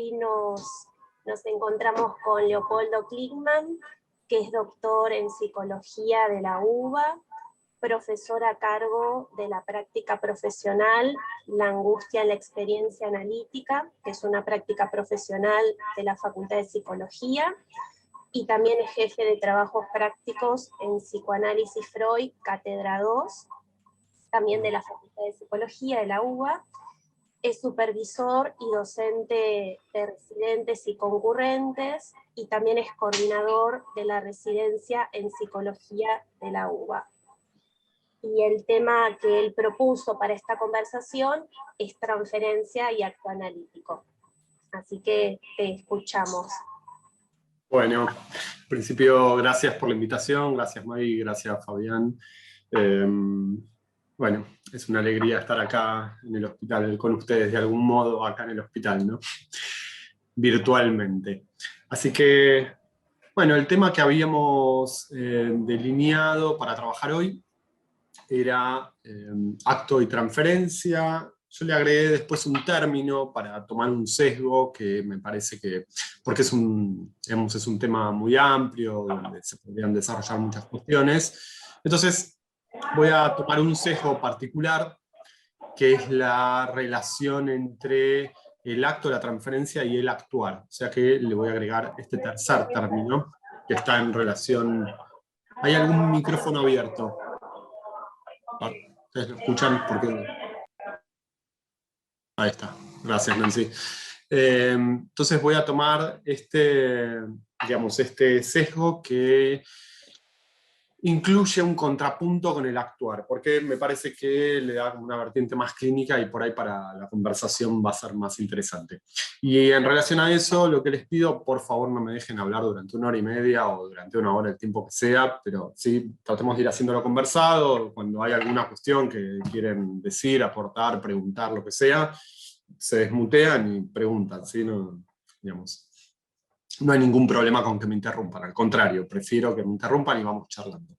Hoy nos encontramos con Leopoldo Klickman, que es doctor en psicología de la UBA, profesor a cargo de la práctica profesional La angustia en la experiencia analítica, que es una práctica profesional de la Facultad de Psicología, y también es jefe de trabajos prácticos en Psicoanálisis Freud, Cátedra 2, también de la Facultad de Psicología de la UBA. Es supervisor y docente de residentes y concurrentes, y también es coordinador de la residencia en psicología de la UBA. Y el tema que él propuso para esta conversación es transferencia y acto analítico. Así que te escuchamos. Bueno, en principio, gracias por la invitación, gracias May, gracias Fabián. Bueno, es una alegría estar acá en el hospital con ustedes, de algún modo acá en el hospital, ¿no? Virtualmente. Así que, bueno, el tema que habíamos delineado para trabajar hoy era acto y transferencia. Yo le agregué después un término para tomar un sesgo que me parece que, porque es un tema muy amplio, donde se podrían desarrollar muchas cuestiones. Entonces, voy a tomar un sesgo particular, que es la relación entre el acto, la transferencia y el actuar. O sea que le voy a agregar este tercer término, que está en relación... ¿Hay algún micrófono abierto? ¿Ustedes lo escuchan? Porque... Ahí está. Gracias, Nancy. Entonces voy a tomar este sesgo que incluye un contrapunto con el actuar, porque me parece que le da una vertiente más clínica y por ahí para la conversación va a ser más interesante. Y en relación a eso, lo que les pido, por favor no me dejen hablar durante 1 hora y media o durante 1 hora, el tiempo que sea, pero sí, tratemos de ir haciéndolo conversado. Cuando hay alguna cuestión que quieren decir, aportar, preguntar, lo que sea, se desmutean y preguntan, ¿sí? No, digamos, no hay ningún problema con que me interrumpan, al contrario, prefiero que me interrumpan y vamos charlando.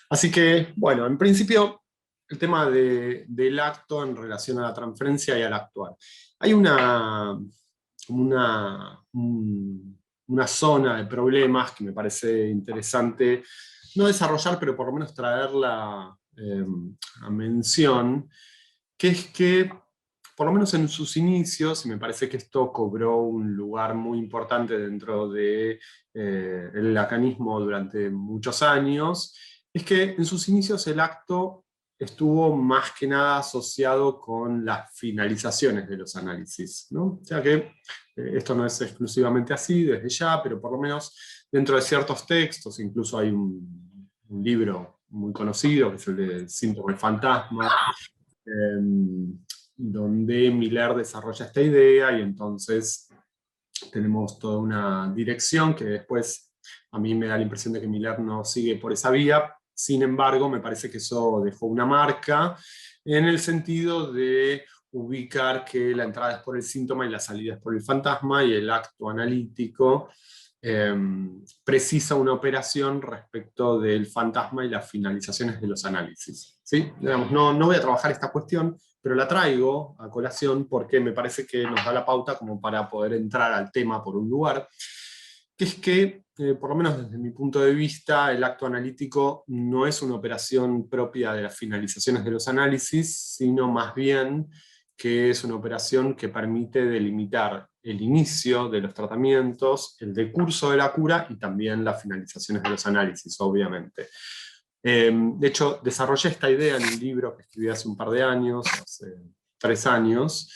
Así que, bueno, en principio, el tema del acto en relación a la transferencia y al actuar. Hay una zona de problemas que me parece interesante, no desarrollar, pero por lo menos traerla a mención, que es que, por lo menos en sus inicios, y me parece que esto cobró un lugar muy importante dentro del lacanismo durante muchos años, es que en sus inicios el acto estuvo más que nada asociado con las finalizaciones de los análisis, ¿no? O sea que esto no es exclusivamente así desde ya, pero por lo menos dentro de ciertos textos, incluso hay un libro muy conocido, que es el de Síntoma y Fantasma, donde Miller desarrolla esta idea, y entonces tenemos toda una dirección que después a mí me da la impresión de que Miller no sigue por esa vía. Sin embargo, me parece que eso dejó una marca en el sentido de ubicar que la entrada es por el síntoma y la salida es por el fantasma, y el acto analítico precisa una operación respecto del fantasma y las finalizaciones de los análisis, ¿sí? Digamos, no voy a trabajar esta cuestión, pero la traigo a colación porque me parece que nos da la pauta como para poder entrar al tema por un lugar, que es que, por lo menos desde mi punto de vista, el acto analítico no es una operación propia de las finalizaciones de los análisis, sino más bien que es una operación que permite delimitar el inicio de los tratamientos, el decurso de la cura y también las finalizaciones de los análisis, obviamente. De hecho, desarrollé esta idea en un libro que escribí hace un par de años, hace 3 años,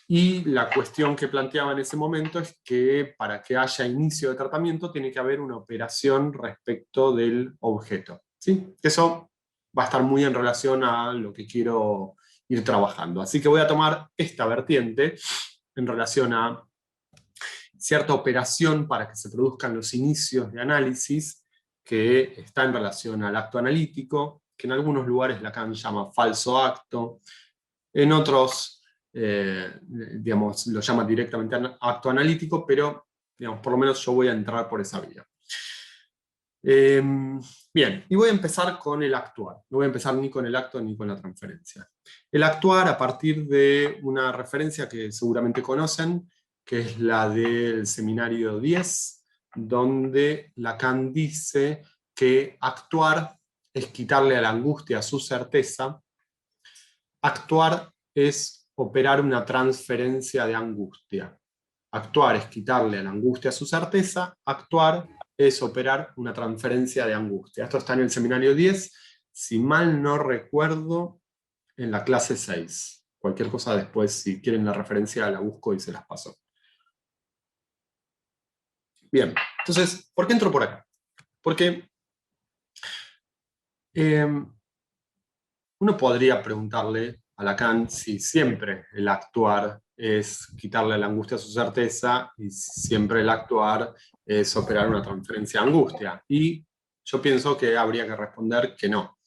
y la cuestión que planteaba en ese momento es que para que haya inicio de tratamiento tiene que haber una operación respecto del objeto, ¿sí? Eso va a estar muy en relación a lo que quiero ir trabajando. Así que voy a tomar esta vertiente en relación a cierta operación para que se produzcan los inicios de análisis, que está en relación al acto analítico, que en algunos lugares Lacan llama falso acto, en otros digamos, lo llama directamente acto analítico, pero digamos, por lo menos yo voy a entrar por esa vía. Bien, y voy a empezar con el actuar. No voy a empezar ni con el acto ni con la transferencia. El actuar a partir de una referencia que seguramente conocen, que es la del seminario 10, donde Lacan dice que actuar es quitarle a la angustia su certeza. Actuar es operar una transferencia de angustia. Actuar es quitarle a la angustia su certeza, actuar es operar una transferencia de angustia. Esto está en el seminario 10, si mal no recuerdo, en la clase 6. Cualquier cosa después, si quieren la referencia, la busco y se las paso. Bien, entonces, ¿por qué entro por acá? Porque uno podría preguntarle a Lacan si siempre el actuar es quitarle la angustia a su certeza y siempre el actuar es operar una transferencia de angustia. Y yo pienso que habría que responder que no,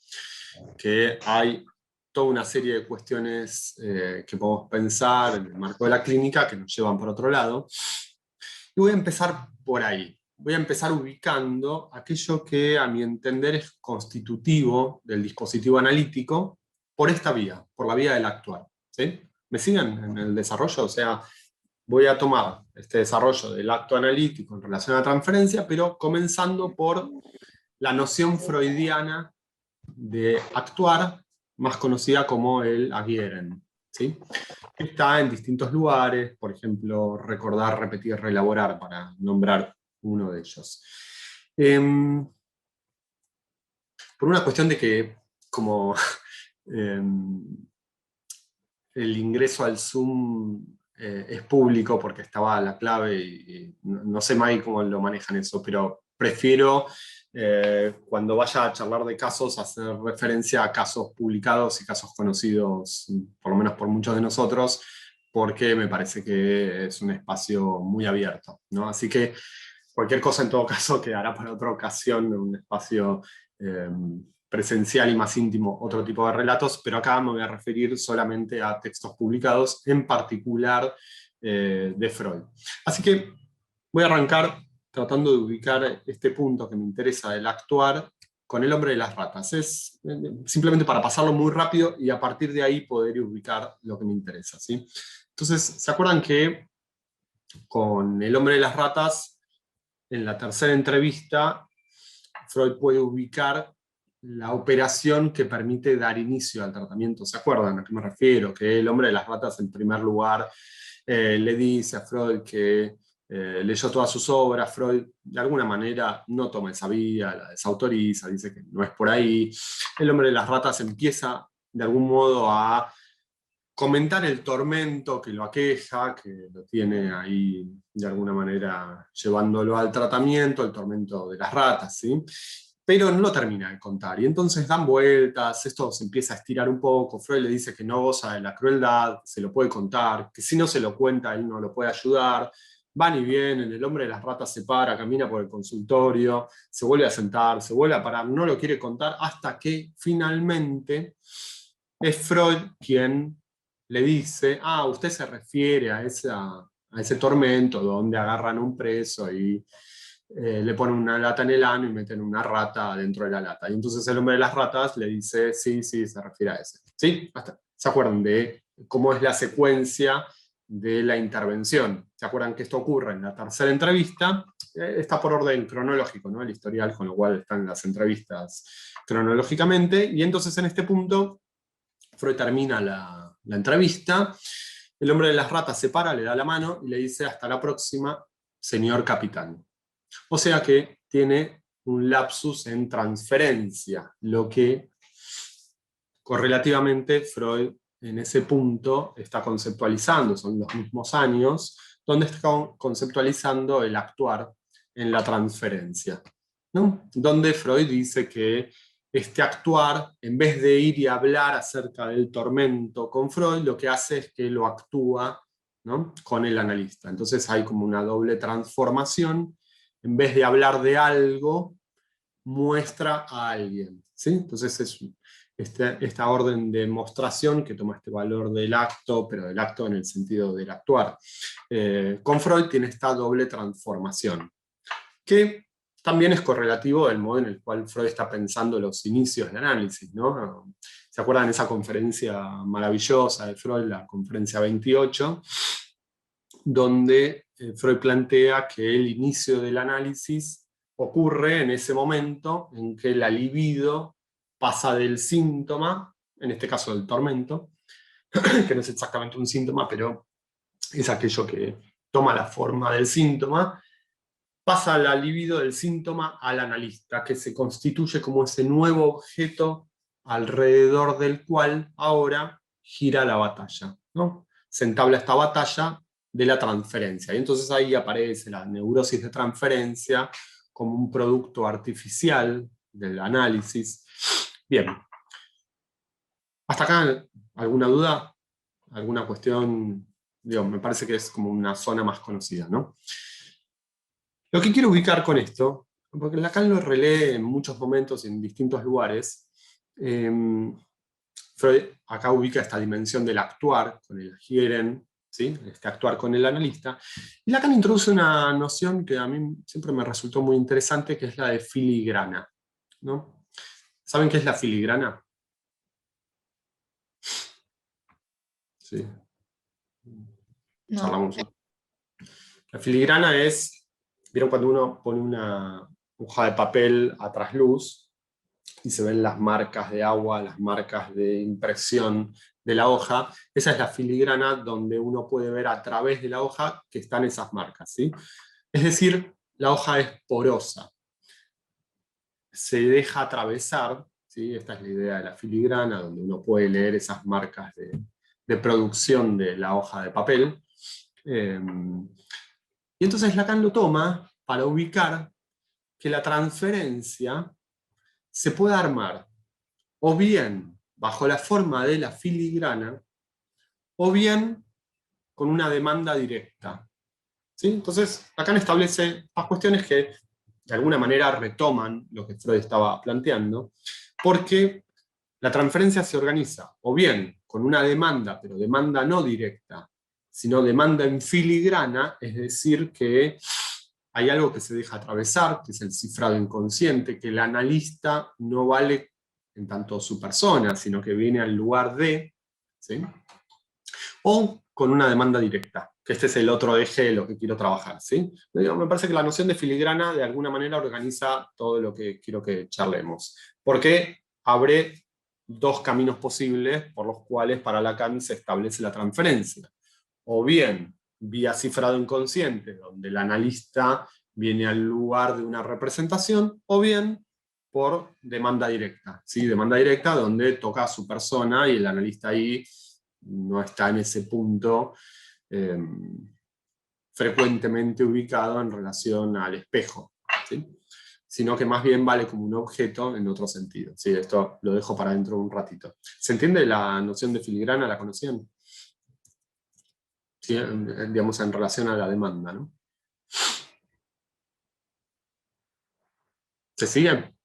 que hay toda una serie de cuestiones que podemos pensar en el marco de la clínica que nos llevan por otro lado. Y voy a empezar por ahí. Voy a empezar ubicando aquello que a mi entender es constitutivo del dispositivo analítico por esta vía, por la vía del actuar. ¿Sí? ¿Me siguen en el desarrollo? O sea, voy a tomar este desarrollo del acto analítico en relación a la transferencia, pero comenzando por la noción freudiana de actuar, más conocida como el agieren. ¿Sí? Está en distintos lugares, por ejemplo, recordar, repetir, reelaborar, para nombrar uno de ellos. Por una cuestión de que, como el ingreso al Zoom es público, porque estaba la clave, y no sé más cómo lo manejan eso, pero prefiero, cuando vaya a charlar de casos, hacer referencia a casos publicados y casos conocidos, por lo menos por muchos de nosotros, porque me parece que es un espacio muy abierto, ¿no? Así que cualquier cosa en todo caso quedará para otra ocasión, un espacio presencial y más íntimo, otro tipo de relatos, pero acá me voy a referir solamente a textos publicados, en particular de Freud. Así que voy a arrancar tratando de ubicar este punto que me interesa del actuar con El hombre de las ratas. Es simplemente para pasarlo muy rápido y a partir de ahí poder ubicar lo que me interesa, ¿sí? Entonces, ¿se acuerdan que con El hombre de las ratas, en la tercera entrevista, Freud puede ubicar la operación que permite dar inicio al tratamiento? ¿Se acuerdan a qué me refiero? Que el hombre de las ratas, en primer lugar, le dice a Freud que leyó todas sus obras. Freud, de alguna manera, no toma esa vía, la desautoriza, dice que no es por ahí. El hombre de las ratas empieza, de algún modo, a comentar el tormento que lo aqueja, que lo tiene ahí de alguna manera llevándolo al tratamiento, el tormento de las ratas, ¿sí? Pero no lo termina de contar, y entonces dan vueltas, esto se empieza a estirar un poco. Freud le dice que no goza de la crueldad, se lo puede contar, que si no se lo cuenta él no lo puede ayudar. Van y vienen, el hombre de las ratas se para, camina por el consultorio, se vuelve a sentar, se vuelve a parar, no lo quiere contar, hasta que finalmente es Freud quien le dice: ah, usted se refiere a ese tormento donde agarran a un preso y le ponen una lata en el ano y meten una rata dentro de la lata. Y entonces el hombre de las ratas le dice: sí, sí, se refiere a ese. ¿Sí? ¿Se acuerdan de cómo es la secuencia de la intervención? ¿Se acuerdan que esto ocurre en la tercera entrevista? Está por orden cronológico, ¿no? El historial, con lo cual están las entrevistas cronológicamente. Y entonces en este punto Freud termina la entrevista, el hombre de las ratas se para, le da la mano y le dice: hasta la próxima, señor capitán. O sea que tiene un lapsus en transferencia, lo que correlativamente Freud en ese punto está conceptualizando, son los mismos años, donde está conceptualizando el actuar en la transferencia, ¿no? Donde Freud dice que este actuar, en vez de ir y hablar acerca del tormento con Freud, lo que hace es que lo actúa, ¿no?, con el analista. Entonces hay como una doble transformación. En vez de hablar de algo, muestra a alguien, ¿sí? Entonces es esta orden de mostración que toma este valor del acto, pero del acto en el sentido del actuar. Con Freud tiene esta doble transformación, que también es correlativo del modo en el cual Freud está pensando los inicios del análisis, ¿no? ¿Se acuerdan de esa conferencia maravillosa de Freud, la conferencia 28? Donde Freud plantea que el inicio del análisis ocurre en ese momento en que la libido pasa del síntoma, en este caso del tormento, que no es exactamente un síntoma, pero es aquello que toma la forma del síntoma, pasa la libido del síntoma al analista, que se constituye como ese nuevo objeto alrededor del cual ahora gira la batalla, ¿no? Se entabla esta batalla de la transferencia, y entonces ahí aparece la neurosis de transferencia como un producto artificial del análisis. Bien. ¿Hasta acá alguna duda? ¿Alguna cuestión? Digo, me parece que es como una zona más conocida, ¿no? Lo que quiero ubicar con esto, porque Lacan lo relee en muchos momentos y en distintos lugares, Freud acá ubica esta dimensión del actuar con el Agieren, ¿sí? Este actuar con el analista, y Lacan introduce una noción que a mí siempre me resultó muy interesante, que es la de filigrana, ¿no? ¿Saben qué es la filigrana? Sí. No. Charlamos. La filigrana es, ¿vieron cuando uno pone una hoja de papel a trasluz y se ven las marcas de agua, las marcas de impresión de la hoja? Esa es la filigrana, donde uno puede ver a través de la hoja que están esas marcas, ¿sí? Es decir, la hoja es porosa, se deja atravesar, ¿sí? Esta es la idea de la filigrana, donde uno puede leer esas marcas de producción de la hoja de papel. Y entonces Lacan lo toma para ubicar que la transferencia se puede armar o bien bajo la forma de la filigrana, o bien con una demanda directa, ¿sí? Entonces Lacan establece estas cuestiones que de alguna manera retoman lo que Freud estaba planteando, porque la transferencia se organiza o bien con una demanda, pero demanda no directa, sino demanda en filigrana, es decir, que hay algo que se deja atravesar, que es el cifrado inconsciente, que el analista no vale en tanto su persona, sino que viene al lugar de, ¿sí? O con una demanda directa, que este es el otro eje de lo que quiero trabajar, ¿sí? Me parece que la noción de filigrana de alguna manera organiza todo lo que quiero que charlemos, porque abre dos caminos posibles por los cuales para Lacan se establece la transferencia. O bien vía cifrado inconsciente, donde el analista viene al lugar de una representación, o bien por demanda directa, ¿sí? Demanda directa donde toca a su persona y el analista ahí no está en ese punto frecuentemente ubicado en relación al espejo, ¿sí? Sino que más bien vale como un objeto en otro sentido, ¿sí? Esto lo dejo para dentro de un ratito. ¿Se entiende la noción de filigrana? ¿La conocían? ¿Sí? Digamos, en relación a la demanda, ¿no? ¿Se siguen?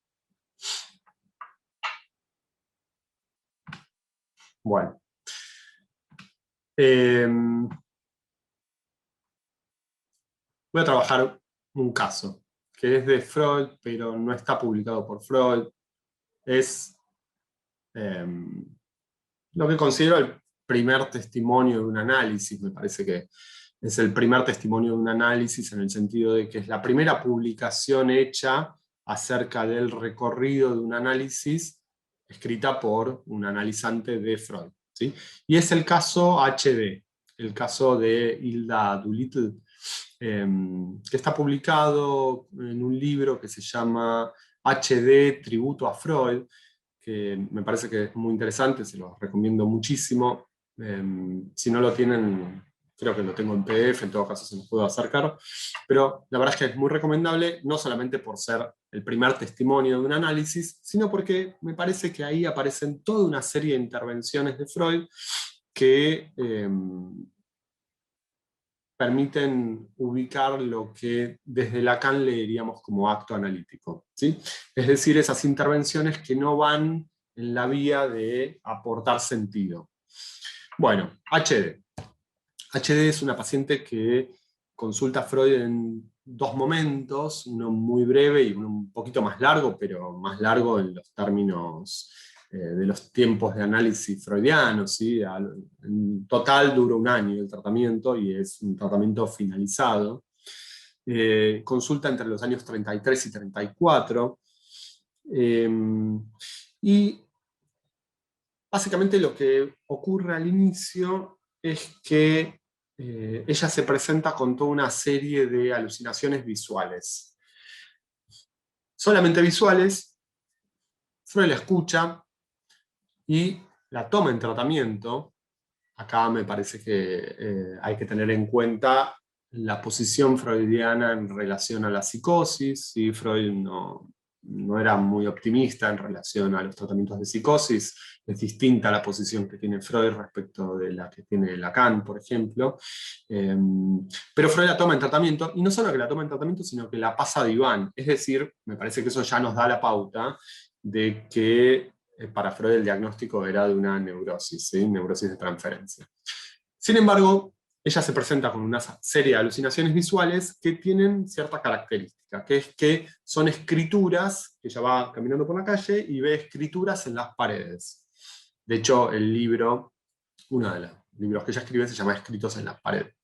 Bueno. Voy a trabajar un caso, que es de Freud, pero no está publicado por Freud. Es lo que considero el primer testimonio de un análisis. Me parece que es el primer testimonio de un análisis en el sentido de que es la primera publicación hecha acerca del recorrido de un análisis escrita por un analizante de Freud, ¿sí? Y es el caso HD, el caso de Hilda Doolittle, que está publicado en un libro que se llama HD, Tributo a Freud, que me parece que es muy interesante, se los recomiendo muchísimo. Si no lo tienen, creo que lo tengo en PDF, en todo caso se los puedo acercar, pero la verdad es que es muy recomendable, no solamente por ser el primer testimonio de un análisis, sino porque me parece que ahí aparecen toda una serie de intervenciones de Freud que permiten ubicar lo que desde Lacan le diríamos como acto analítico, ¿sí? Es decir, esas intervenciones que no van en la vía de aportar sentido. Bueno, HD. HD es una paciente que consulta a Freud en dos momentos, uno muy breve y uno un poquito más largo, pero más largo en los términos de los tiempos de análisis freudianos, ¿sí? En total dura 1 año el tratamiento y es un tratamiento finalizado. Consulta entre los años 33 y 34. Y básicamente lo que ocurre al inicio es que ella se presenta con toda una serie de alucinaciones visuales. Solamente visuales. Freud la escucha y la toma en tratamiento. Acá me parece que hay que tener en cuenta la posición freudiana en relación a la psicosis. ¿Sí? Freud no era muy optimista en relación a los tratamientos de psicosis. Es distinta la posición que tiene Freud respecto de la que tiene Lacan, por ejemplo. Pero Freud la toma en tratamiento, y no solo que la toma en tratamiento, sino que la pasa a diván. Es decir, me parece que eso ya nos da la pauta de que para Freud el diagnóstico era de una neurosis, ¿sí? Neurosis de transferencia. Sin embargo, ella se presenta con una serie de alucinaciones visuales que tienen cierta característica, que es que son escrituras, que ella va caminando por la calle y ve escrituras en las paredes. De hecho, el libro, uno de los libros que ella escribe se llama Escritos en las paredes.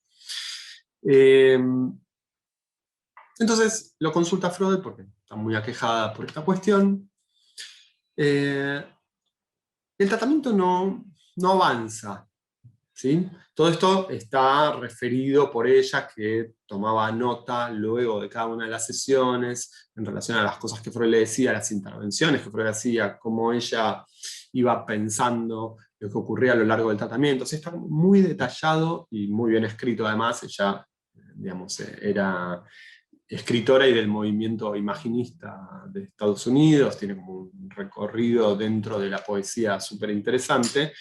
Entonces lo consulta Freud porque está muy aquejada por esta cuestión. El tratamiento no avanza, ¿sí? Todo esto está referido por ella, que tomaba nota luego de cada una de las sesiones en relación a las cosas que Freud le decía, las intervenciones que Freud hacía, cómo ella iba pensando lo que ocurría a lo largo del tratamiento. O sea, está muy detallado y muy bien escrito además. Ella, digamos, era escritora y del movimiento imaginista de Estados Unidos, tiene como un recorrido dentro de la poesía súper interesante,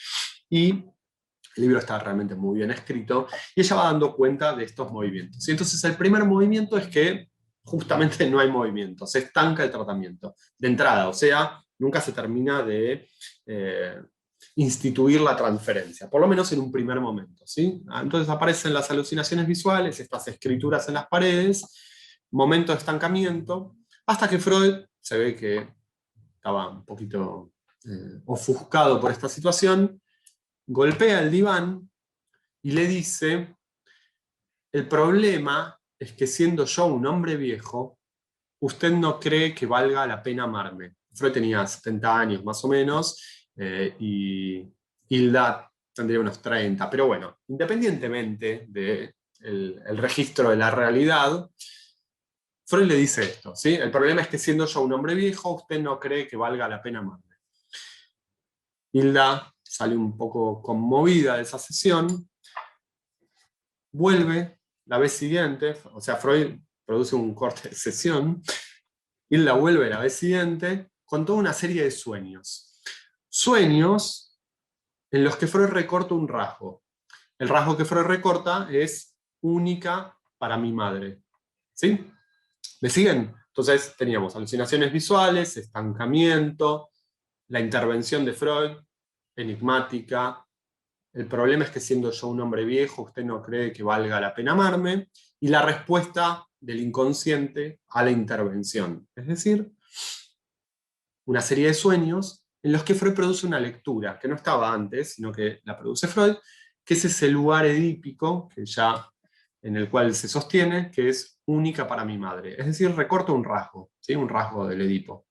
y el libro está realmente muy bien escrito, y ella va dando cuenta de estos movimientos. Y entonces el primer movimiento es que justamente no hay movimiento, se estanca el tratamiento, de entrada, o sea, nunca se termina de instituir la transferencia, por lo menos en un primer momento, ¿sí? Entonces aparecen las alucinaciones visuales, estas escrituras en las paredes, momento de estancamiento, hasta que Freud se ve que estaba un poquito ofuscado por esta situación, golpea el diván y le dice: el problema es que siendo yo un hombre viejo, usted no cree que valga la pena amarme. Freud tenía 70 años más o menos, y Hilda tendría unos 30, pero bueno, independientemente del registro de la realidad, Freud le dice esto, ¿sí? El problema es que siendo yo un hombre viejo, usted no cree que valga la pena amarme. Hilda sale un poco conmovida de esa sesión, vuelve la vez siguiente, o sea, Freud produce un corte de sesión, Hilda vuelve la vez siguiente con toda una serie de sueños. Sueños en los que Freud recorta un rasgo. El rasgo que Freud recorta es única para mi madre. ¿Sí? ¿Me siguen? Entonces teníamos alucinaciones visuales, estancamiento, la intervención de Freud, enigmática. El problema es que siendo yo un hombre viejo, usted no cree que valga la pena amarme. Y la respuesta del inconsciente a la intervención. Es decir, una serie de sueños en los que Freud produce una lectura, que no estaba antes, sino que la produce Freud, que es ese lugar edípico, en el cual se sostiene, que es única para mi madre. Es decir, recorta un rasgo, ¿sí? Un rasgo del Edipo.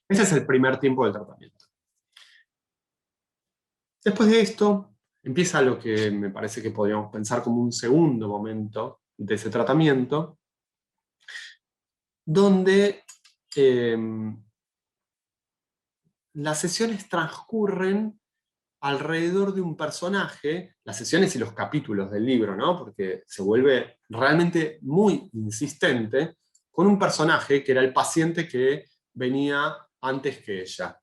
Ese es el primer tiempo del tratamiento. Después de esto, empieza lo que me parece que podríamos pensar como un segundo momento de ese tratamiento, donde las sesiones transcurren alrededor de un personaje, las sesiones y los capítulos del libro, ¿no? Porque se vuelve realmente muy insistente con un personaje que era el paciente que venía antes que ella.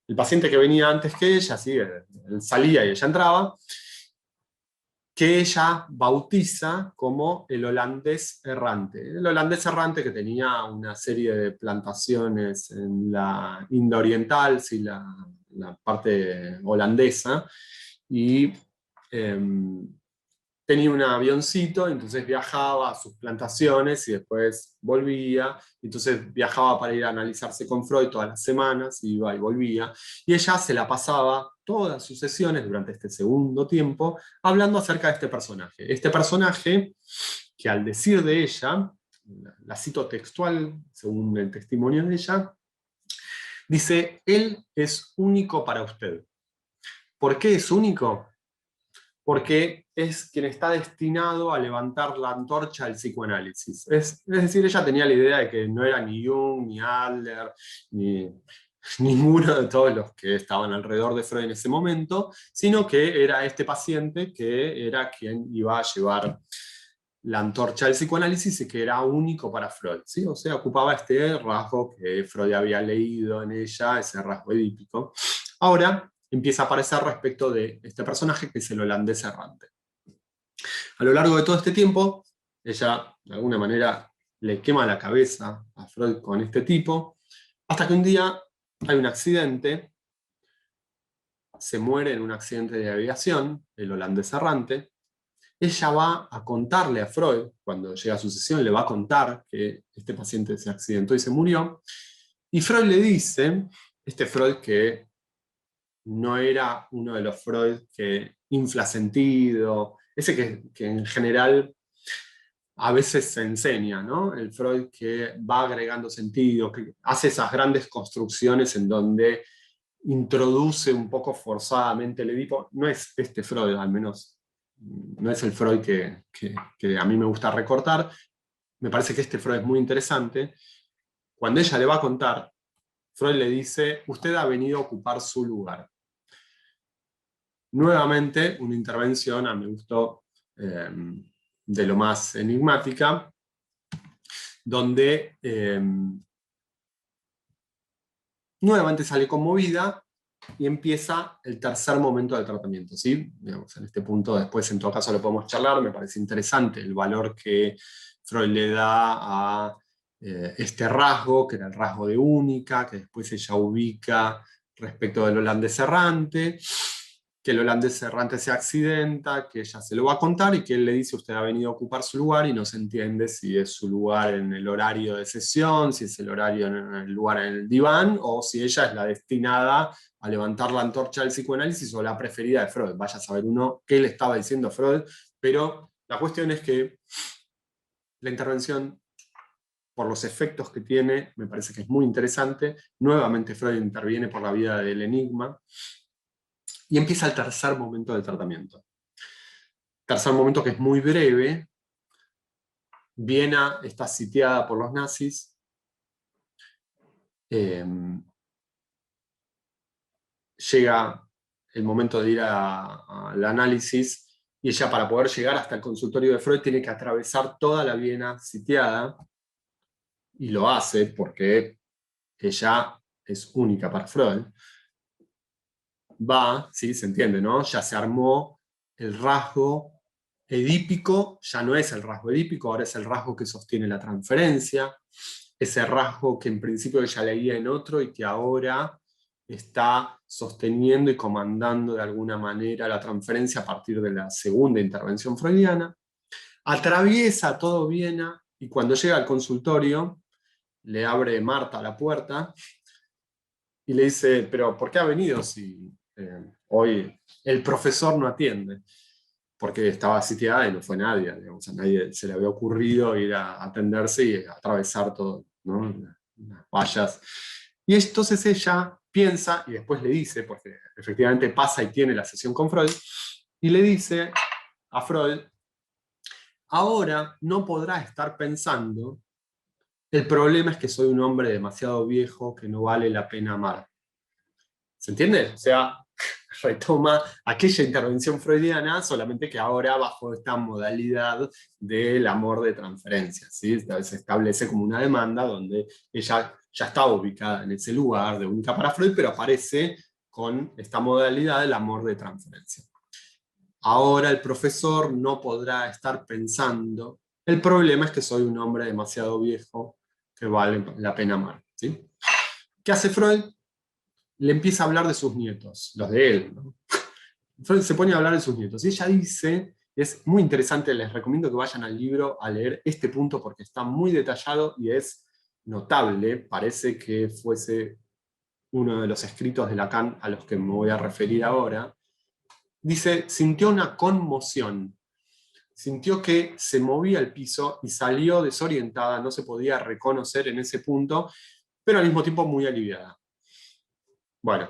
El paciente que venía antes que ella, ¿sí? Él salía y ella entraba, que ella bautiza como el holandés errante. El holandés errante que tenía una serie de plantaciones en la India Oriental, ¿sí? la parte holandesa, y tenía un avioncito, entonces viajaba a sus plantaciones y después volvía, entonces viajaba para ir a analizarse con Freud todas las semanas, iba y volvía, y ella se la pasaba todas sus sesiones durante este segundo tiempo hablando acerca de este personaje. Este personaje que, al decir de ella, la cito textual, según el testimonio de ella, dice: él es único para usted. ¿Por qué es único? Porque es quien está destinado a levantar la antorcha del psicoanálisis. Es decir, ella tenía la idea de que no era ni Jung, ni Adler, ni ninguno de todos los que estaban alrededor de Freud en ese momento, sino que era este paciente que era quien iba a llevar la antorcha del psicoanálisis y que era único para Freud, ¿sí? O sea, ocupaba este rasgo que Freud había leído en ella, ese rasgo edípico. Ahora empieza a aparecer respecto de este personaje que es el holandés errante. A lo largo de todo este tiempo, ella de alguna manera le quema la cabeza a Freud con este tipo, hasta que un día hay un accidente, se muere en un accidente de aviación, el holandés errante. Ella va a contarle a Freud, cuando llega a su sesión, le va a contar que este paciente se accidentó y se murió, y Freud le dice, este Freud que no era uno de los Freud que infla sentido, ese que en general a veces se enseña, ¿no? El Freud que va agregando sentido, que hace esas grandes construcciones en donde introduce un poco forzadamente el Edipo. No es este Freud, al menos no es el Freud que a mí me gusta recortar. Me parece que este Freud es muy interesante. Cuando ella le va a contar, Freud le dice: usted ha venido a ocupar su lugar. Nuevamente, una intervención a mi gusto de lo más enigmática, donde nuevamente sale conmovida y empieza el tercer momento del tratamiento, ¿sí? Digamos, en este punto después en todo caso lo podemos charlar, me parece interesante el valor que Freud le da a este rasgo, que era el rasgo de única, que después ella ubica respecto del holandés errante, que el holandés errante se accidenta, que ella se lo va a contar y que él le dice: usted ha venido a ocupar su lugar, y no se entiende si es su lugar en el horario de sesión, si es el horario en el lugar en el diván, o si ella es la destinada a levantar la antorcha del psicoanálisis o la preferida de Freud. Vaya a saber uno qué le estaba diciendo Freud, pero la cuestión es que la intervención, por los efectos que tiene, me parece que es muy interesante. Nuevamente Freud interviene por la vía del enigma, y empieza el tercer momento del tratamiento. Tercer momento que es muy breve. Viena está sitiada por los nazis. Llega el momento de ir al análisis, y ella, para poder llegar hasta el consultorio de Freud, tiene que atravesar toda la Viena sitiada, y lo hace porque ella es única para Freud. Va, ¿sí? Se entiende, ¿no? Ya se armó el rasgo edípico, ya no es el rasgo edípico, ahora es el rasgo que sostiene la transferencia, ese rasgo que en principio ella leía en otro y que ahora está sosteniendo y comandando de alguna manera la transferencia a partir de la segunda intervención freudiana. Atraviesa todo Viena, y cuando llega al consultorio le abre Marta la puerta y le dice: pero ¿por qué ha venido si hoy el profesor no atiende? Porque estaba sitiada y no fue nadie, digamos, a nadie se le había ocurrido ir a atenderse y atravesar todo, ¿no? Las vallas. Y entonces ella piensa, y después le dice, porque efectivamente pasa y tiene la sesión con Freud, y le dice a Freud: ahora no podrá estar pensando, el problema es que soy un hombre demasiado viejo que no vale la pena amar. ¿Se entiende? O sea, retoma aquella intervención freudiana, solamente que ahora bajo esta modalidad del amor de transferencia, ¿sí? Se establece como una demanda donde ella ya está ubicada en ese lugar de única para Freud, pero aparece con esta modalidad del amor de transferencia. Ahora el profesor no podrá estar pensando, el problema es que soy un hombre demasiado viejo que vale la pena amar, ¿sí? ¿Qué hace Freud? Le empieza a hablar de sus nietos, los de él, ¿no? Freud se pone a hablar de sus nietos, y ella dice Y es muy interesante, les recomiendo que vayan al libro a leer este punto porque está muy detallado y es notable, parece que fuese uno de los escritos de Lacan a los que me voy a referir ahora. Dice, sintió una conmoción, sintió que se movía el piso y salió desorientada, no se podía reconocer en ese punto, pero al mismo tiempo muy aliviada. Bueno,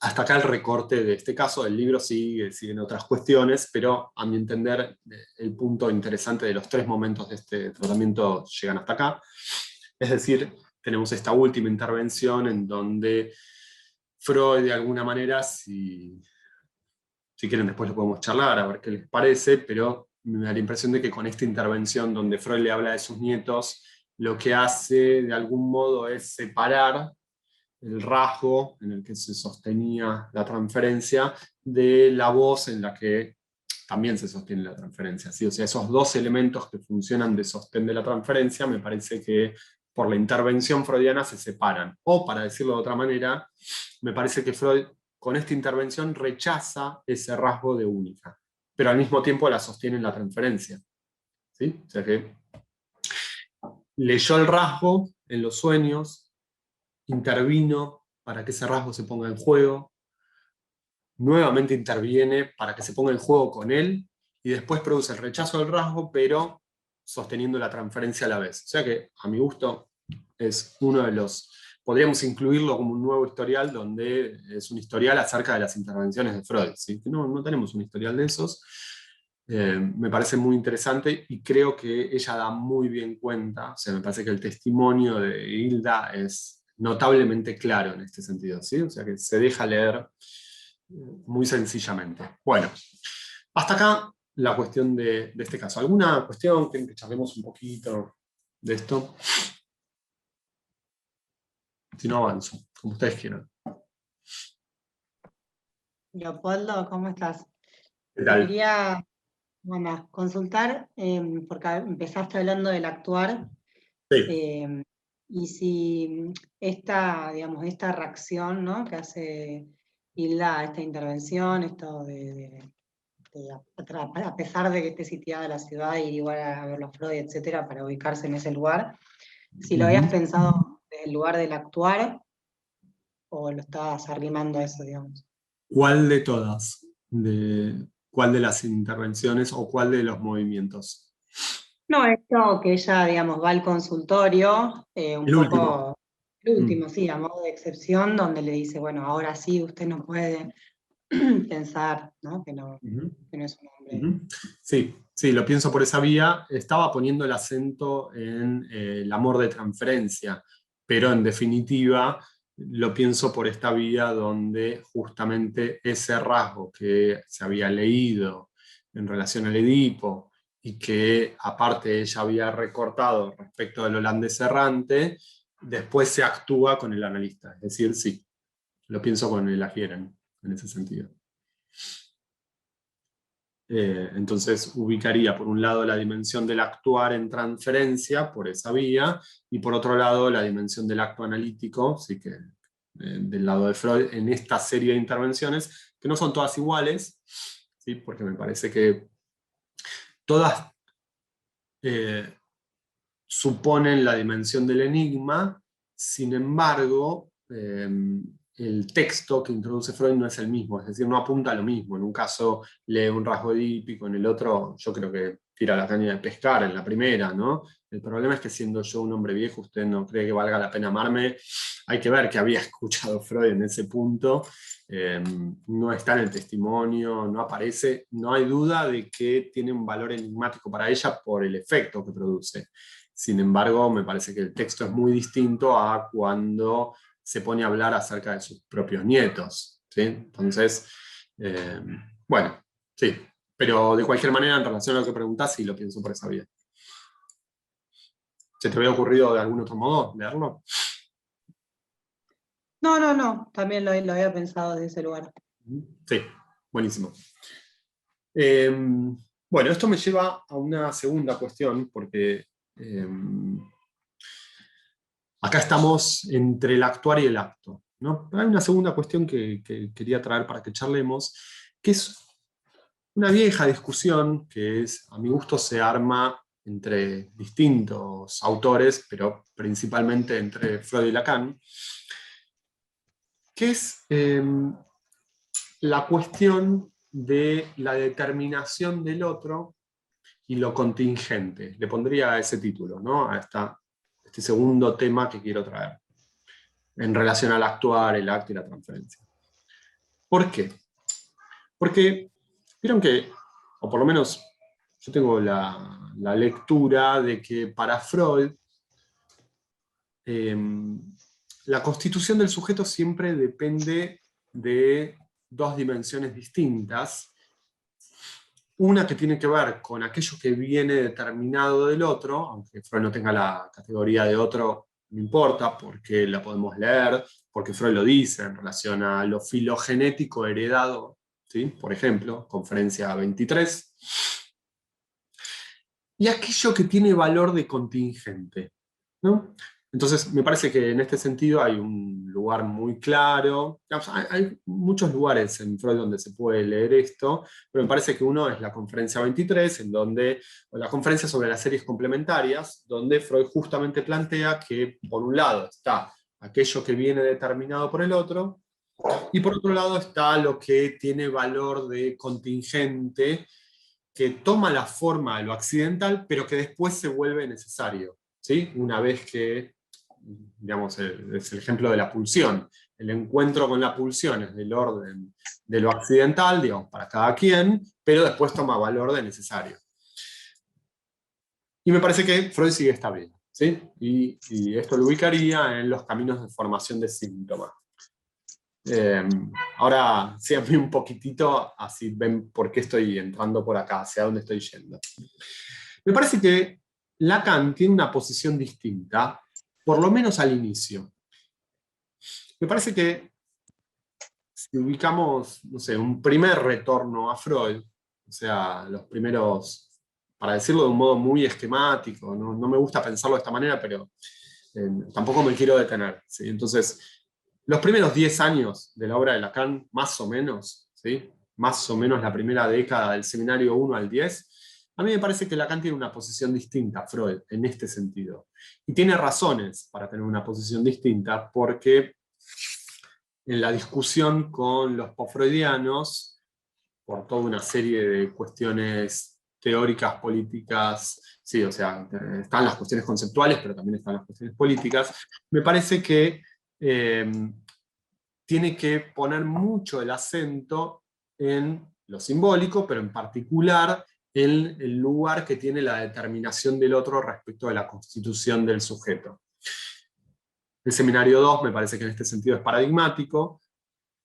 hasta acá el recorte de este caso. El libro siguen otras cuestiones, pero a mi entender el punto interesante de los 3 momentos de este tratamiento llegan hasta acá. Es decir, tenemos esta última intervención en donde Freud, de alguna manera, si quieren después lo podemos charlar, a ver qué les parece, pero me da la impresión de que con esta intervención donde Freud le habla de sus nietos, lo que hace de algún modo es separar el rasgo en el que se sostenía la transferencia de la voz en la que también se sostiene la transferencia, ¿sí? O sea, esos 2 elementos que funcionan de sostén de la transferencia, me parece que por la intervención freudiana se separan. O, para decirlo de otra manera, me parece que Freud con esta intervención rechaza ese rasgo de única, pero al mismo tiempo la sostiene en la transferencia, ¿sí? O sea que leyó el rasgo en los sueños, intervino para que ese rasgo se ponga en juego, nuevamente interviene para que se ponga en juego con él, y después produce el rechazo del rasgo, pero sosteniendo la transferencia a la vez. O sea que, a mi gusto, es uno de los... Podríamos incluirlo como un nuevo historial, donde es un historial acerca de las intervenciones de Freud, ¿sí? No tenemos un historial de esos. Me parece muy interesante y creo que ella da muy bien cuenta, o sea, me parece que el testimonio de Hilda es notablemente claro en este sentido, ¿sí? O sea que se deja leer muy sencillamente. Bueno, hasta acá la cuestión de este caso. ¿Alguna cuestión que charlemos un poquito de esto? Si no, avanzo, como ustedes quieran. Leopoldo, ¿cómo estás? ¿Qué Te tal? quería, bueno, consultar, porque empezaste hablando del actuar, Sí. y si esta, digamos, esta reacción, ¿no?, que hace Hilda a esta intervención, esto a pesar de que esté sitiada la ciudad, ir igual a ver los Freud, etcétera, para ubicarse en ese lugar, si lo habías pensado desde el lugar del actuar, o lo estabas arrimando a eso, digamos. ¿Cuál de todas? ¿Cuál de las intervenciones o cuál de los movimientos? No, esto que ella, digamos, va al consultorio, un El último. poco, el último, sí, a modo de excepción, donde le dice, bueno, ahora sí, usted no puede pensar, ¿no? Ujú. Que no es un hombre. Ujú. Sí, lo pienso por esa vía. Estaba poniendo el acento en el amor de transferencia, pero en definitiva lo pienso por esta vía donde justamente ese rasgo que se había leído en relación al Edipo y que aparte ella había recortado respecto del holandés errante, después se actúa con el analista. Es decir, sí, lo pienso con el Agieren en ese sentido. Entonces ubicaría por un lado la dimensión del actuar en transferencia por esa vía, y por otro lado la dimensión del acto analítico, sí que del lado de Freud, en esta serie de intervenciones, que no son todas iguales, ¿sí? Porque me parece que todas suponen la dimensión del enigma, sin embargo, el texto que introduce Freud no es el mismo, es decir, no apunta a lo mismo. En un caso lee un rasgo edípico, en el otro yo creo que tira la caña de pescar en la primera, ¿no? El problema es que siendo yo un hombre viejo, usted no cree que valga la pena amarme. Hay que ver que había escuchado Freud en ese punto, no está en el testimonio, no aparece, no hay duda de que tiene un valor enigmático para ella por el efecto que produce. Sin embargo, me parece que el texto es muy distinto a cuando se pone a hablar acerca de sus propios nietos, ¿sí? Entonces, bueno, sí. Pero de cualquier manera, en relación a lo que preguntás, sí lo pienso por esa vía. ¿Se te había ocurrido de algún otro modo leerlo? No, también lo había pensado desde ese lugar. Sí, buenísimo. Bueno, esto me lleva a una segunda cuestión, porque acá estamos entre el actuar y el acto, ¿no? Pero hay una segunda cuestión que quería traer para que charlemos, que es una vieja discusión que a mi gusto se arma entre distintos autores, pero principalmente entre Freud y Lacan, que es la cuestión de la determinación del otro y lo contingente. Le pondría ese título, ¿no? A este segundo tema que quiero traer, en relación al actuar, el acto y la transferencia. ¿Por qué? Porque vieron que, o por lo menos yo tengo la lectura de que para Freud la constitución del sujeto siempre depende de dos dimensiones distintas. Una que tiene que ver con aquello que viene determinado del otro, aunque Freud no tenga la categoría de otro, no importa, porque la podemos leer, porque Freud lo dice en relación a lo filogenético heredado, ¿sí? Por ejemplo, conferencia 23. Y aquello que tiene valor de contingente, ¿no? Entonces, me parece que en este sentido hay un lugar muy claro. Hay muchos lugares en Freud donde se puede leer esto, pero me parece que uno es la conferencia 23, o la conferencia sobre las series complementarias, donde Freud justamente plantea que, por un lado, está aquello que viene determinado por el otro, y por otro lado está lo que tiene valor de contingente, que toma la forma de lo accidental, pero que después se vuelve necesario, ¿sí? Una vez que, digamos, es el ejemplo de la pulsión. El encuentro con la pulsión es del orden de lo accidental, digamos, para cada quien, pero después toma valor de necesario. Y me parece que Freud sigue esta vía, ¿sí? Y esto lo ubicaría en los caminos de formación de síntomas. Ahora síganme un poquitito, así ven por qué estoy entrando por acá, hacia dónde estoy yendo. Me parece que Lacan tiene una posición distinta, por lo menos al inicio. Me parece que si ubicamos, no sé, un primer retorno a Freud, o sea, los primeros, para decirlo de un modo muy esquemático, no me gusta pensarlo de esta manera, pero tampoco me quiero detener, ¿sí? Entonces, los primeros 10 años de la obra de Lacan, más o menos, ¿sí? Más o menos la primera década del seminario 1 al 10, a mí me parece que Lacan tiene una posición distinta a Freud en este sentido. Y tiene razones para tener una posición distinta, porque en la discusión con los post-freudianos, por toda una serie de cuestiones teóricas, políticas, sí, o sea, están las cuestiones conceptuales, pero también están las cuestiones políticas, me parece que tiene que poner mucho el acento en lo simbólico, pero en particular en el lugar que tiene la determinación del otro respecto de la constitución del sujeto. El seminario 2 me parece que en este sentido es paradigmático,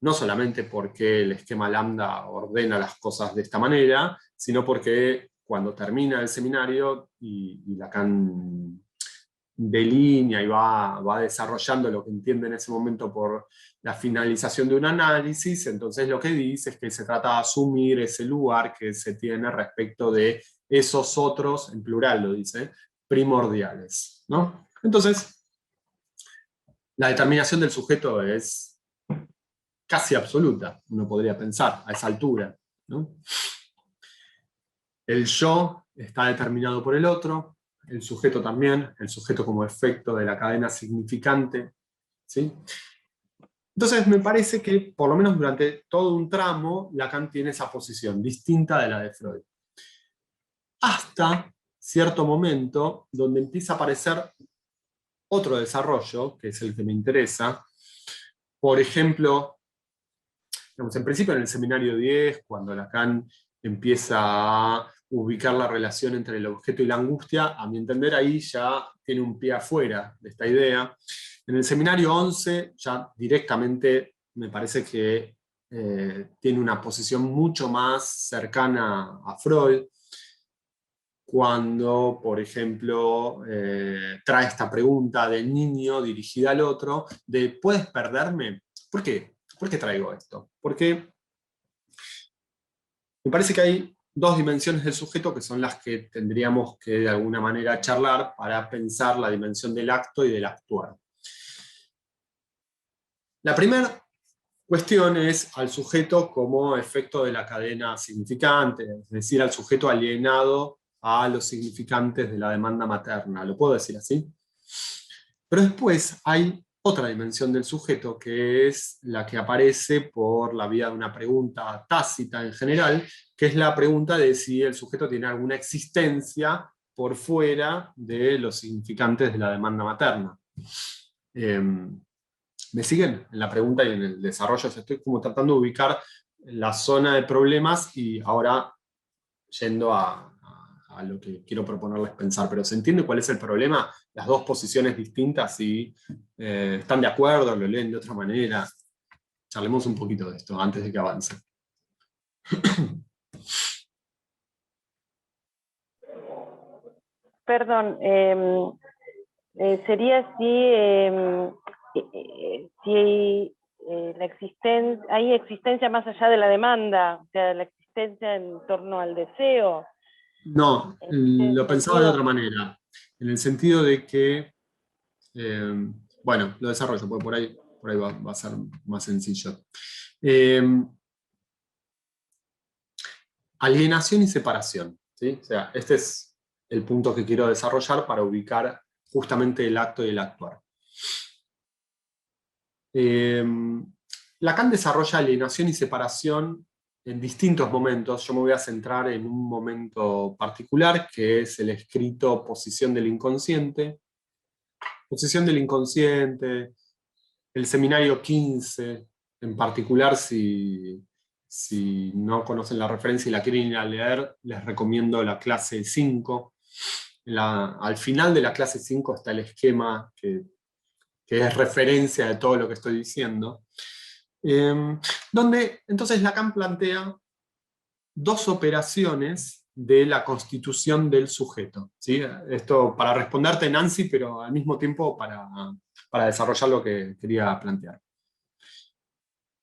no solamente porque el esquema lambda ordena las cosas de esta manera, sino porque cuando termina el seminario y Lacan delinea y va desarrollando lo que entiende en ese momento por la finalización de un análisis, entonces lo que dice es que se trata de asumir ese lugar que se tiene respecto de esos otros, en plural lo dice, primordiales, ¿no? Entonces, la determinación del sujeto es casi absoluta, uno podría pensar, a esa altura, ¿no? El yo está determinado por el otro, el sujeto también, el sujeto como efecto de la cadena significante, ¿sí? Entonces me parece que, por lo menos durante todo un tramo, Lacan tiene esa posición, distinta de la de Freud. Hasta cierto momento, donde empieza a aparecer otro desarrollo, que es el que me interesa. Por ejemplo, digamos, en principio en el seminario 10, cuando Lacan empieza a ubicar la relación entre el objeto y la angustia, a mi entender ahí ya tiene un pie afuera de esta idea. En el seminario 11 ya directamente me parece que tiene una posición mucho más cercana a Freud, cuando, por ejemplo, trae esta pregunta del niño dirigida al otro, de ¿puedes perderme? ¿Por qué? ¿Por qué traigo esto? Porque me parece que hay dos dimensiones del sujeto que son las que tendríamos que de alguna manera charlar para pensar la dimensión del acto y del actuar. La primera cuestión es al sujeto como efecto de la cadena significante, es decir, al sujeto alienado a los significantes de la demanda materna. ¿Lo puedo decir así? Pero después hay otra dimensión del sujeto, que es la que aparece por la vía de una pregunta tácita en general, que es la pregunta de si el sujeto tiene alguna existencia por fuera de los significantes de la demanda materna. ¿Me siguen en la pregunta y en el desarrollo? Estoy como tratando de ubicar la zona de problemas y ahora yendo a lo que quiero proponerles pensar. Pero ¿se entiende cuál es el problema? Las dos posiciones distintas, si están de acuerdo, lo leen de otra manera. Charlemos un poquito de esto antes de que avance. Perdón, sería si hay existencia más allá de la demanda, o sea, la existencia en torno al deseo. No, lo pensaba de otra manera, en el sentido de que, bueno, lo desarrollo, porque por ahí va a ser más sencillo. Alienación y separación, ¿sí? O sea, este es el punto que quiero desarrollar para ubicar justamente el acto y el actuar. Lacan desarrolla alienación y separación en distintos momentos. Yo me voy a centrar en un momento particular, que es el escrito Posición del Inconsciente. Posición del Inconsciente, el seminario 15, en particular, si no conocen la referencia y la quieren ir a leer, les recomiendo la clase 5. Al final de la clase 5 está el esquema que es referencia de todo lo que estoy diciendo. Donde entonces Lacan plantea dos operaciones de la constitución del sujeto, ¿sí? Esto para responderte, Nancy, pero al mismo tiempo para desarrollar lo que quería plantear.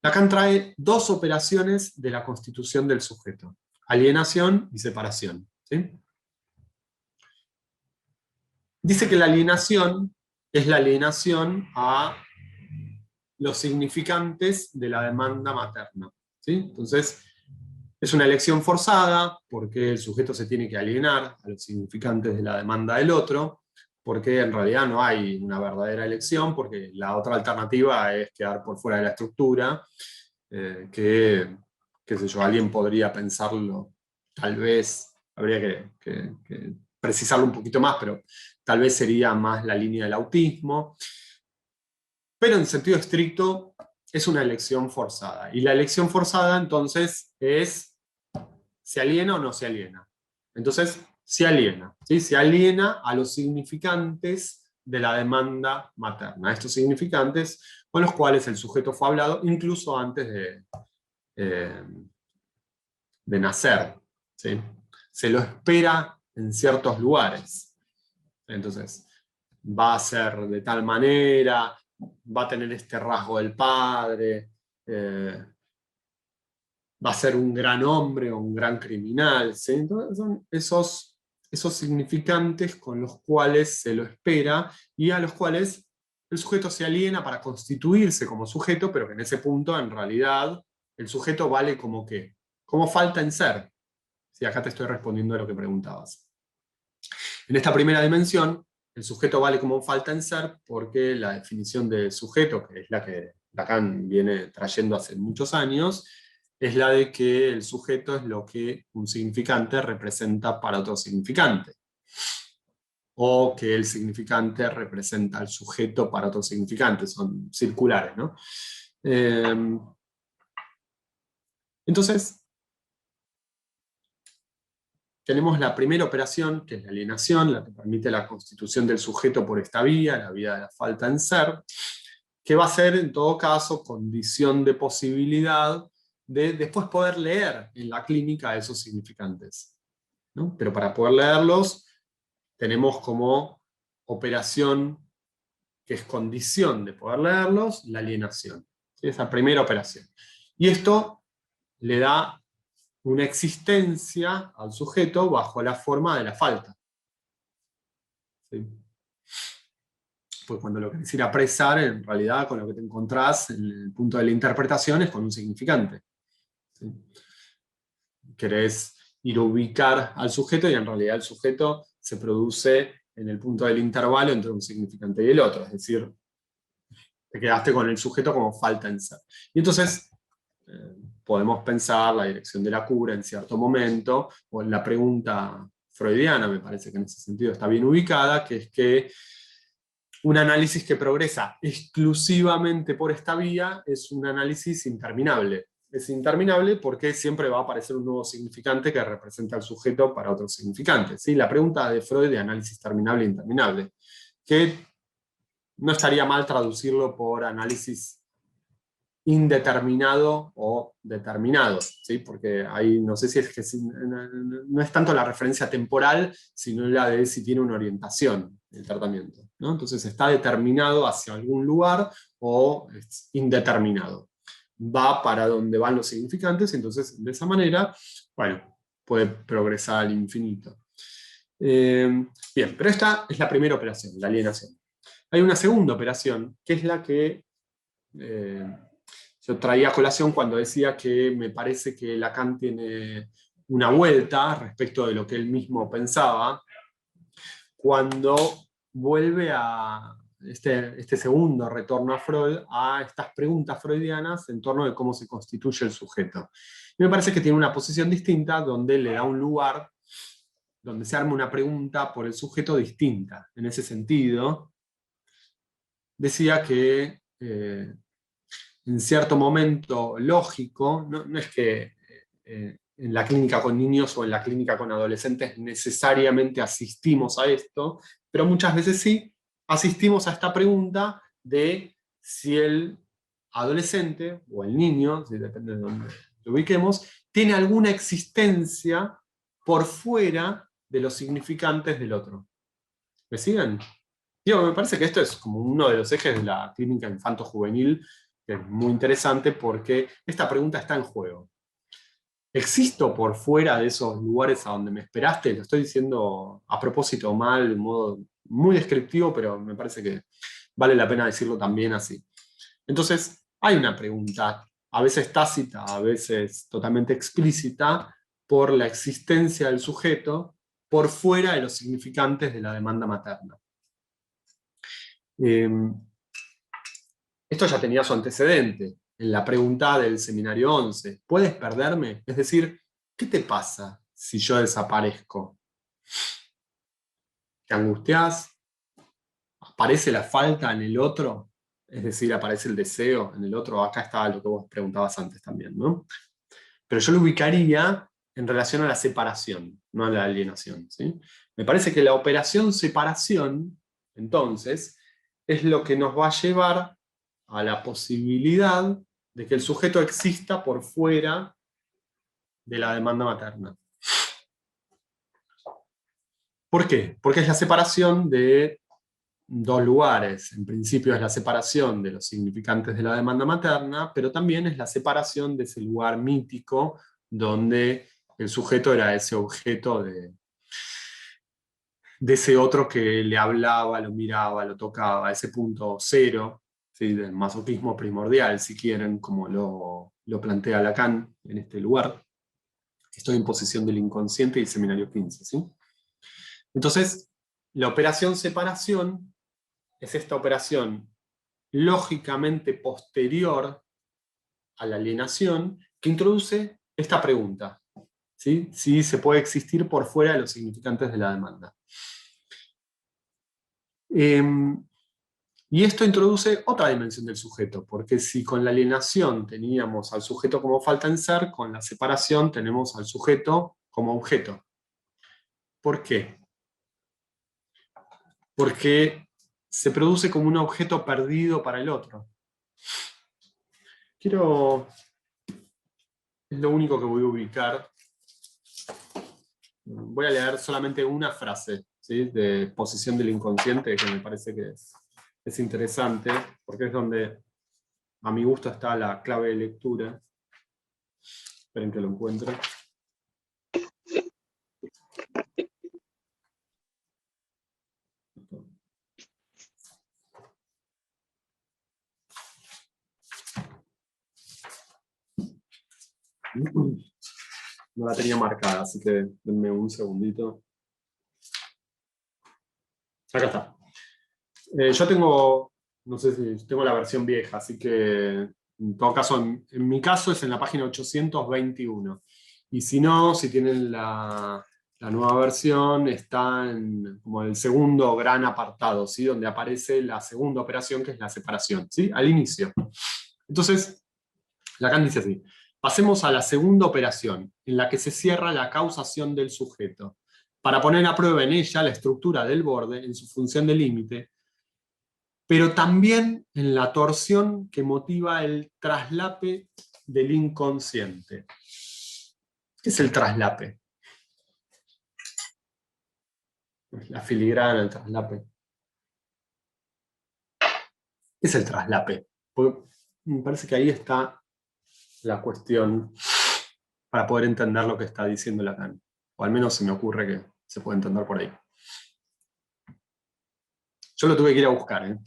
Lacan trae dos operaciones de la constitución del sujeto: alienación y separación, ¿sí? Dice que la alienación es la alienación a los significantes de la demanda materna, ¿sí? Entonces, es una elección forzada, porque el sujeto se tiene que alienar a los significantes de la demanda del otro, porque en realidad no hay una verdadera elección, porque la otra alternativa es quedar por fuera de la estructura, qué sé yo, alguien podría pensarlo, tal vez, habría que precisarlo un poquito más, pero tal vez sería más la línea del autismo. Pero en sentido estricto es una elección forzada. Y la elección forzada entonces es, ¿se aliena o no se aliena? Entonces, se aliena, ¿sí? Se aliena a los significantes de la demanda materna. Estos significantes con los cuales el sujeto fue hablado incluso antes de nacer, ¿sí? Se lo espera en ciertos lugares. Entonces, va a ser de tal manera, va a tener este rasgo del padre, va a ser un gran hombre o un gran criminal, ¿sí? Entonces son esos significantes con los cuales se lo espera y a los cuales el sujeto se aliena para constituirse como sujeto, pero que en ese punto en realidad el sujeto vale como ¿qué? Como falta en ser. Sí, acá te estoy respondiendo a lo que preguntabas. En esta primera dimensión, el sujeto vale como falta en ser porque la definición de sujeto, que es la que Lacan viene trayendo hace muchos años, es la de que el sujeto es lo que un significante representa para otro significante. O que el significante representa al sujeto para otro significante. Son circulares, ¿no? Entonces, tenemos la primera operación, que es la alienación, la que permite la constitución del sujeto por esta vía, la vía de la falta en ser, que va a ser, en todo caso, condición de posibilidad de después poder leer en la clínica esos significantes, ¿no? Pero para poder leerlos, tenemos como operación, que es condición de poder leerlos, la alienación. ¿Sí? Esa primera operación. Y esto le da una existencia al sujeto bajo la forma de la falta. ¿Sí? Pues cuando lo querés ir a apresar, en realidad con lo que te encontrás en el punto de la interpretación es con un significante. ¿Sí? Querés ir a ubicar al sujeto y en realidad el sujeto se produce en el punto del intervalo entre un significante y el otro, es decir, te quedaste con el sujeto como falta en ser. Y entonces podemos pensar la dirección de la cura en cierto momento, o en la pregunta freudiana, me parece que en ese sentido está bien ubicada, que es que un análisis que progresa exclusivamente por esta vía es un análisis interminable. Es interminable porque siempre va a aparecer un nuevo significante que representa al sujeto para otro significante. ¿Sí? La pregunta de Freud de análisis terminable e interminable, que no estaría mal traducirlo por análisis indeterminado o determinado, ¿sí? Porque ahí no sé si es que no es tanto la referencia temporal, sino la de si tiene una orientación el tratamiento, ¿no? Entonces está determinado hacia algún lugar o es indeterminado. Va para donde van los significantes, entonces de esa manera, bueno, puede progresar al infinito. Bien, pero esta es la primera operación, la alienación. Hay una segunda operación, que es la que yo traía a colación cuando decía que me parece que Lacan tiene una vuelta respecto de lo que él mismo pensaba, cuando vuelve a este segundo retorno a Freud, a estas preguntas freudianas en torno de cómo se constituye el sujeto. Y me parece que tiene una posición distinta donde le da un lugar, donde se arma una pregunta por el sujeto distinta. En ese sentido, decía que en cierto momento lógico, no es que en la clínica con niños o en la clínica con adolescentes necesariamente asistimos a esto, pero muchas veces sí asistimos a esta pregunta de si el adolescente o el niño, si depende de dónde lo ubiquemos, tiene alguna existencia por fuera de los significantes del otro. ¿Me siguen? Digo, me parece que esto es como uno de los ejes de la clínica infanto-juvenil, que es muy interesante porque esta pregunta está en juego. ¿Existo por fuera de esos lugares a donde me esperaste? Lo estoy diciendo a propósito mal, de un modo muy descriptivo, pero me parece que vale la pena decirlo también así. Entonces, hay una pregunta, a veces tácita, a veces totalmente explícita, por la existencia del sujeto por fuera de los significantes de la demanda materna. Esto ya tenía su antecedente en la pregunta del seminario 11. ¿Puedes perderme? Es decir, ¿qué te pasa si yo desaparezco? ¿Te angustias? ¿Aparece la falta en el otro? Es decir, ¿aparece el deseo en el otro? Acá está lo que vos preguntabas antes también, ¿no? Pero yo lo ubicaría en relación a la separación, no a la alienación, ¿sí? Me parece que la operación separación, entonces, es lo que nos va a llevar a la posibilidad de que el sujeto exista por fuera de la demanda materna. ¿Por qué? Porque es la separación de dos lugares. En principio es la separación de los significantes de la demanda materna, pero también es la separación de ese lugar mítico donde el sujeto era ese objeto de ese otro que le hablaba, lo miraba, lo tocaba, ese punto cero, ¿sí? Del masoquismo primordial, si quieren, como lo plantea Lacan en este lugar. Estoy en posesión del inconsciente y el seminario 15. ¿Sí? Entonces, la operación separación es esta operación lógicamente posterior a la alienación que introduce esta pregunta. ¿Sí? Si se puede existir por fuera de los significantes de la demanda. Y esto introduce otra dimensión del sujeto, porque si con la alienación teníamos al sujeto como falta en ser, con la separación tenemos al sujeto como objeto. ¿Por qué? Porque se produce como un objeto perdido para el otro. Es lo único que voy a ubicar. Voy a leer solamente una frase, ¿sí? De Posición del inconsciente, que me parece que es interesante, porque es donde a mi gusto está la clave de lectura. Esperen que lo encuentre. No la tenía marcada, así que denme un segundito. Acá está. Yo tengo, no sé si tengo la versión vieja, así que en todo caso, en mi caso es en la página 821. Y si no, si tienen la nueva versión, está en como el segundo gran apartado, ¿sí? Donde aparece la segunda operación, que es la separación, ¿sí? Al inicio. Entonces, Lacan dice así: pasemos a la segunda operación, en la que se cierra la causación del sujeto, para poner a prueba en ella la estructura del borde en su función de límite, pero también en la torsión que motiva el traslape del inconsciente. ¿Qué es el traslape? La filigrana, el traslape. ¿Qué es el traslape? Porque me parece que ahí está la cuestión para poder entender lo que está diciendo Lacan. O al menos se me ocurre que se puede entender por ahí. Yo lo tuve que ir a buscar,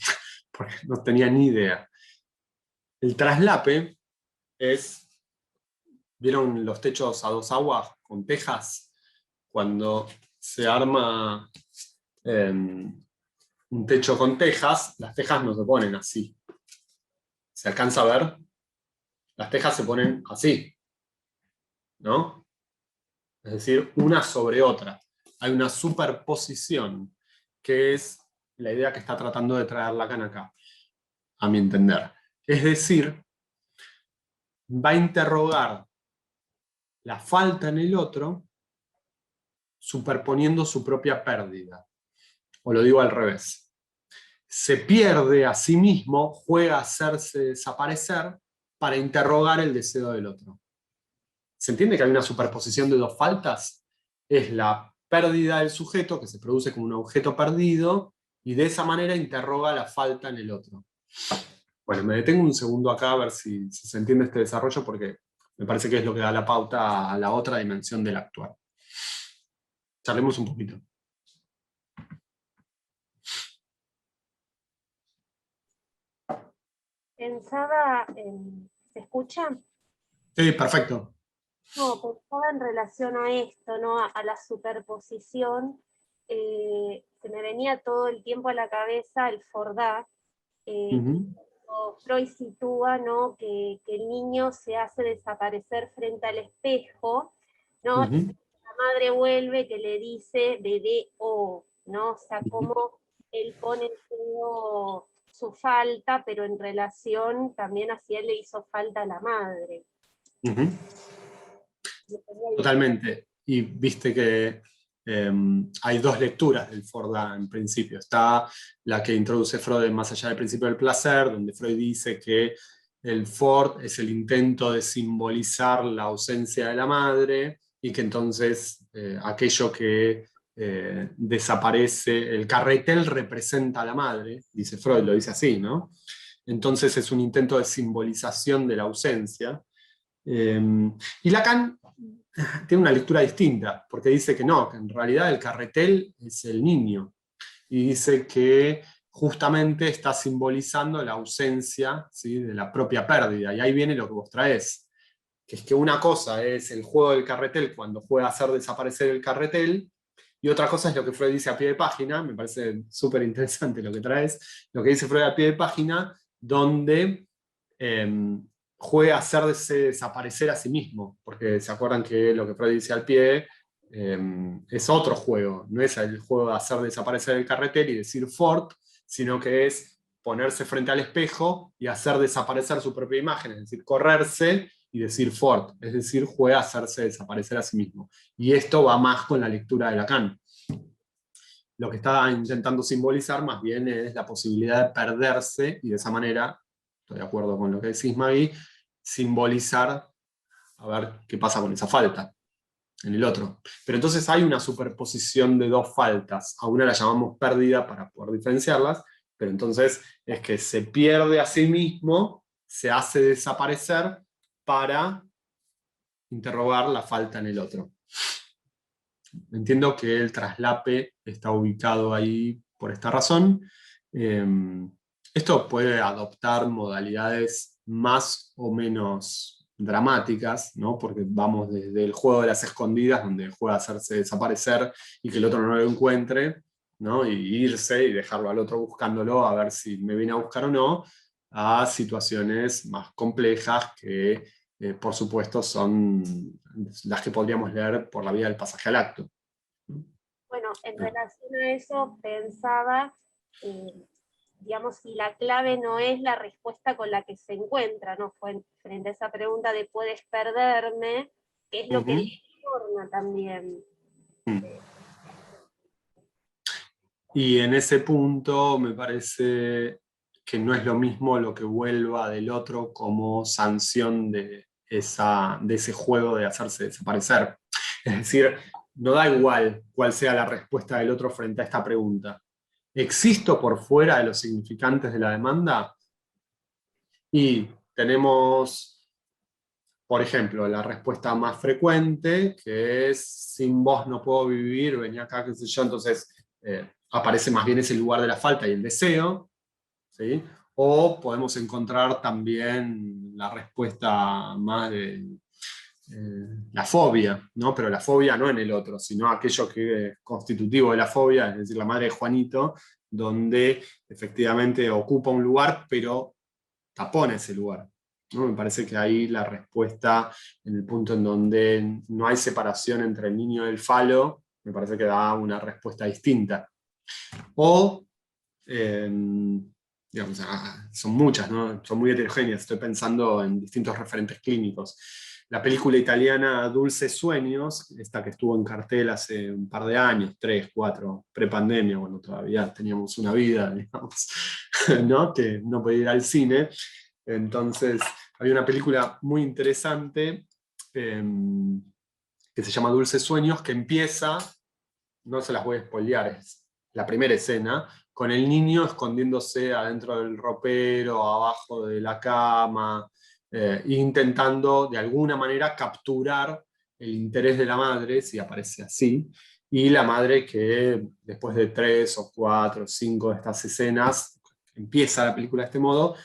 porque no tenía ni idea. El traslape es, ¿vieron los techos a dos aguas con tejas? Cuando se arma un techo con tejas, las tejas no se ponen así. ¿Se alcanza a ver? Las tejas se ponen así, ¿no? Es decir, una sobre otra. Hay una superposición, que es la idea que está tratando de traer Lacan acá, a mi entender. Es decir, va a interrogar la falta en el otro superponiendo su propia pérdida. O lo digo al revés. Se pierde a sí mismo, juega a hacerse desaparecer para interrogar el deseo del otro. ¿Se entiende que hay una superposición de dos faltas? Es la pérdida del sujeto, que se produce como un objeto perdido, y de esa manera interroga la falta en el otro. Bueno, me detengo un segundo acá a ver si se entiende este desarrollo, porque me parece que es lo que da la pauta a la otra dimensión del actuar. Charlemos un poquito. Pensaba en... ¿Se escucha? Sí, perfecto. No, pensaba en relación a esto, ¿no? A la superposición. Se me venía todo el tiempo a la cabeza el Fordá, Freud sitúa, ¿no? que el niño se hace desaparecer frente al espejo, ¿no? Y la madre vuelve que le dice bebé o, ¿no? O sea, cómo él pone en juego su falta, pero en relación también hacia él le hizo falta a la madre. Totalmente. Y viste que hay dos lecturas del Fordá en principio. Está la que introduce Freud en Más allá del principio del placer, donde Freud dice que el Ford es el intento de simbolizar la ausencia de la madre, y que entonces aquello que desaparece, el carretel representa a la madre, dice Freud, lo dice así, ¿no? Entonces es un intento de simbolización de la ausencia. Y Lacan tiene una lectura distinta, porque dice que no, que en realidad el carretel es el niño, y dice que justamente está simbolizando la ausencia, ¿sí?, de la propia pérdida, y ahí viene lo que vos traés, que es que una cosa es el juego del carretel cuando juega a hacer desaparecer el carretel, y otra cosa es lo que Freud dice a pie de página. Me parece súper interesante lo que traes, lo que dice Freud a pie de página, donde juega a hacerse desaparecer a sí mismo, porque se acuerdan que lo que Freud dice al pie es otro juego, no es el juego de hacer desaparecer el carretel y decir Ford, sino que es ponerse frente al espejo y hacer desaparecer su propia imagen, es decir, correrse y decir Ford, es decir, juega a hacerse desaparecer a sí mismo. Y esto va más con la lectura de Lacan. Lo que está intentando simbolizar más bien es la posibilidad de perderse, y de esa manera, estoy de acuerdo con lo que decís, Maggie, simbolizar a ver qué pasa con esa falta en el otro. Pero entonces hay una superposición de dos faltas. A una la llamamos pérdida para poder diferenciarlas, pero entonces es que se pierde a sí mismo, se hace desaparecer para interrogar la falta en el otro. Entiendo que el traslape está ubicado ahí por esta razón. Esto puede adoptar modalidades más o menos dramáticas, ¿no? Porque vamos desde el juego de las escondidas, donde juega a hacerse desaparecer y que el otro no lo encuentre, ¿no? Y irse y dejarlo al otro buscándolo a ver si me viene a buscar o no, a situaciones más complejas que, por supuesto, son las que podríamos leer por la vía del pasaje al acto. Bueno, en relación a eso pensaba, digamos, si la clave no es la respuesta con la que se encuentra, ¿no? Frente a esa pregunta de ¿puedes perderme? ¿Qué es lo que le torna también? Y en ese punto me parece que no es lo mismo lo que vuelva del otro como sanción de ese juego de hacerse desaparecer. Es decir, no da igual cuál sea la respuesta del otro frente a esta pregunta. ¿Existo por fuera de los significantes de la demanda? Y tenemos, por ejemplo, la respuesta más frecuente, que es sin vos no puedo vivir, vení acá, qué sé yo, entonces aparece más bien ese lugar de la falta y el deseo, ¿sí? O podemos encontrar también la respuesta más de la fobia, ¿no? Pero la fobia no en el otro, sino aquello que es constitutivo de la fobia, es decir, la madre de Juanito, donde efectivamente ocupa un lugar, pero tapona ese lugar, ¿no? Me parece que ahí la respuesta, en el punto en donde no hay separación entre el niño y el falo, me parece que da una respuesta distinta. O, digamos, son muchas, ¿no? Son muy heterogéneas, estoy pensando en distintos referentes clínicos. La película italiana Dulces Sueños, esta que estuvo en cartel hace un par de años, 3, 4, prepandemia, bueno, todavía teníamos una vida, digamos, ¿no? Que no podía ir al cine. Entonces, hay una película muy interesante que se llama Dulces Sueños, que empieza, no se las voy a spoilear, es la primera escena, con el niño escondiéndose adentro del ropero, abajo de la cama, intentando de alguna manera capturar el interés de la madre, si aparece así, y la madre que después de 3 o 4 o 5 de estas escenas, empieza la película de este modo,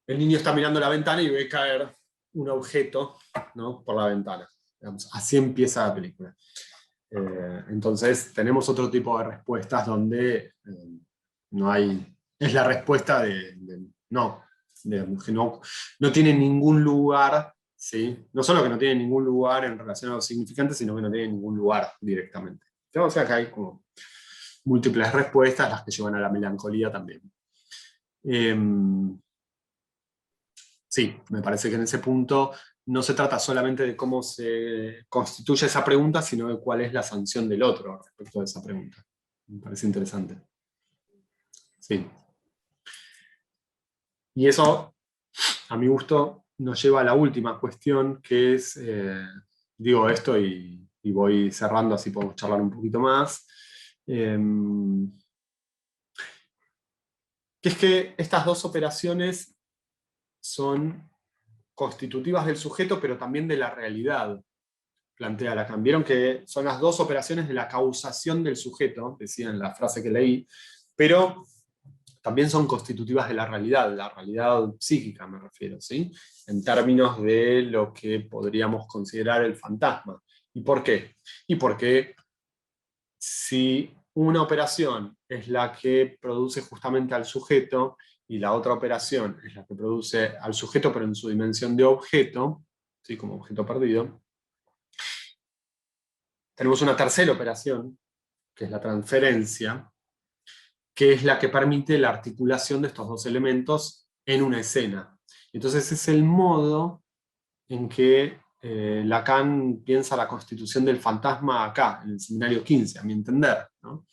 el niño está mirando la ventana y ve caer un objeto, ¿no? Por la ventana. Digamos, así empieza la película. Entonces tenemos otro tipo de respuestas donde no hay, es la respuesta no, que no tiene ningún lugar, ¿sí? No solo que no tiene ningún lugar en relación a los significantes, sino que no tiene ningún lugar directamente. O sea que hay como múltiples respuestas, las que llevan a la melancolía también. Sí, me parece que en ese punto no se trata solamente de cómo se constituye esa pregunta, sino de cuál es la sanción del otro respecto de esa pregunta. Me parece interesante. Sí. Y eso, a mi gusto, nos lleva a la última cuestión, que es, digo esto y voy cerrando, así podemos charlar un poquito más, que es que estas dos operaciones son constitutivas del sujeto, pero también de la realidad, plantea Lacan. Vieron que son las dos operaciones de la causación del sujeto, decía en la frase que leí, pero también son constitutivas de la realidad psíquica me refiero, ¿sí? En términos de lo que podríamos considerar el fantasma. ¿Y por qué? Y porque si una operación es la que produce justamente al sujeto, y la otra operación es la que produce al sujeto, pero en su dimensión de objeto, ¿sí? Como objeto perdido, tenemos una tercera operación, que es la transferencia, que es la que permite la articulación de estos dos elementos en una escena. Entonces es el modo en que Lacan piensa la constitución del fantasma acá, en el seminario 15, a mi entender, ¿no?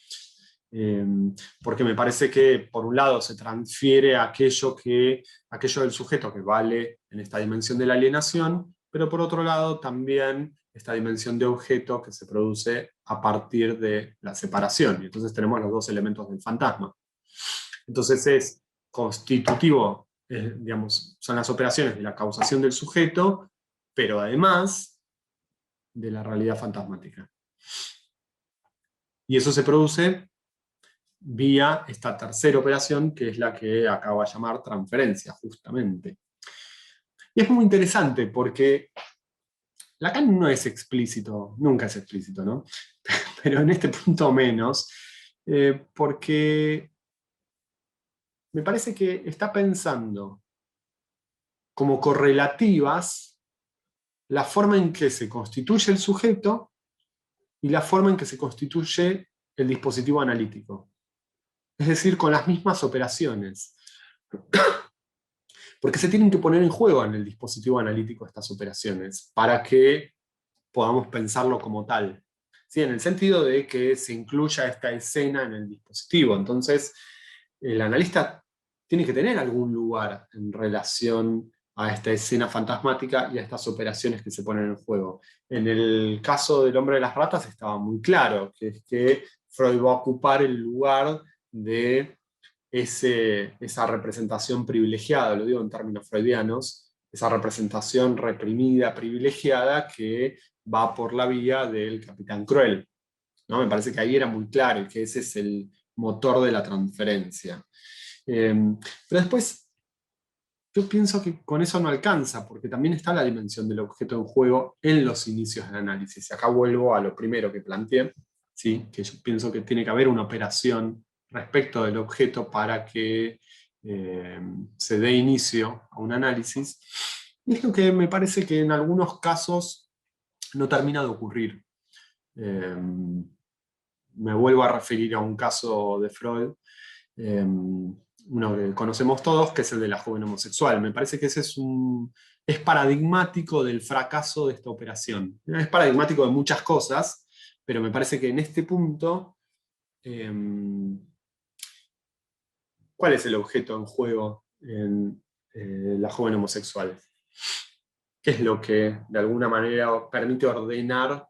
Porque me parece que por un lado se transfiere aquello del sujeto que vale en esta dimensión de la alienación, pero por otro lado también esta dimensión de objeto que se produce a partir de la separación. Y entonces tenemos los dos elementos del fantasma. Entonces es constitutivo, digamos, son las operaciones de la causación del sujeto, pero además de la realidad fantasmática. Y eso se produce vía esta tercera operación, que es la que acabo de llamar transferencia, justamente. Y es muy interesante porque Lacan no es explícito, nunca es explícito, ¿no? Pero en este punto menos, porque me parece que está pensando como correlativas la forma en que se constituye el sujeto y la forma en que se constituye el dispositivo analítico. Es decir, con las mismas operaciones. Porque se tienen que poner en juego en el dispositivo analítico estas operaciones, para que podamos pensarlo como tal. ¿Sí? En el sentido de que se incluya esta escena en el dispositivo. Entonces, el analista tiene que tener algún lugar en relación a esta escena fantasmática y a estas operaciones que se ponen en juego. En el caso del hombre de las ratas estaba muy claro, que es que Freud va a ocupar el lugar de esa representación privilegiada, lo digo en términos freudianos, esa representación reprimida, privilegiada, que va por la vía del capitán cruel, ¿no? Me parece que ahí era muy claro y que ese es el motor de la transferencia. Pero después, yo pienso que con eso no alcanza, porque también está la dimensión del objeto en juego en los inicios del análisis. Y acá vuelvo a lo primero que planteé, ¿sí? Que yo pienso que tiene que haber una operación respecto del objeto para que se dé inicio a un análisis. Y es lo que me parece que en algunos casos no termina de ocurrir. Me vuelvo a referir a un caso de Freud, uno que conocemos todos, que es el de la joven homosexual. Me parece que ese es paradigmático del fracaso de esta operación. Es paradigmático de muchas cosas, pero me parece que en este punto, ¿cuál es el objeto en juego en la joven homosexual? ¿Qué es lo que de alguna manera permite ordenar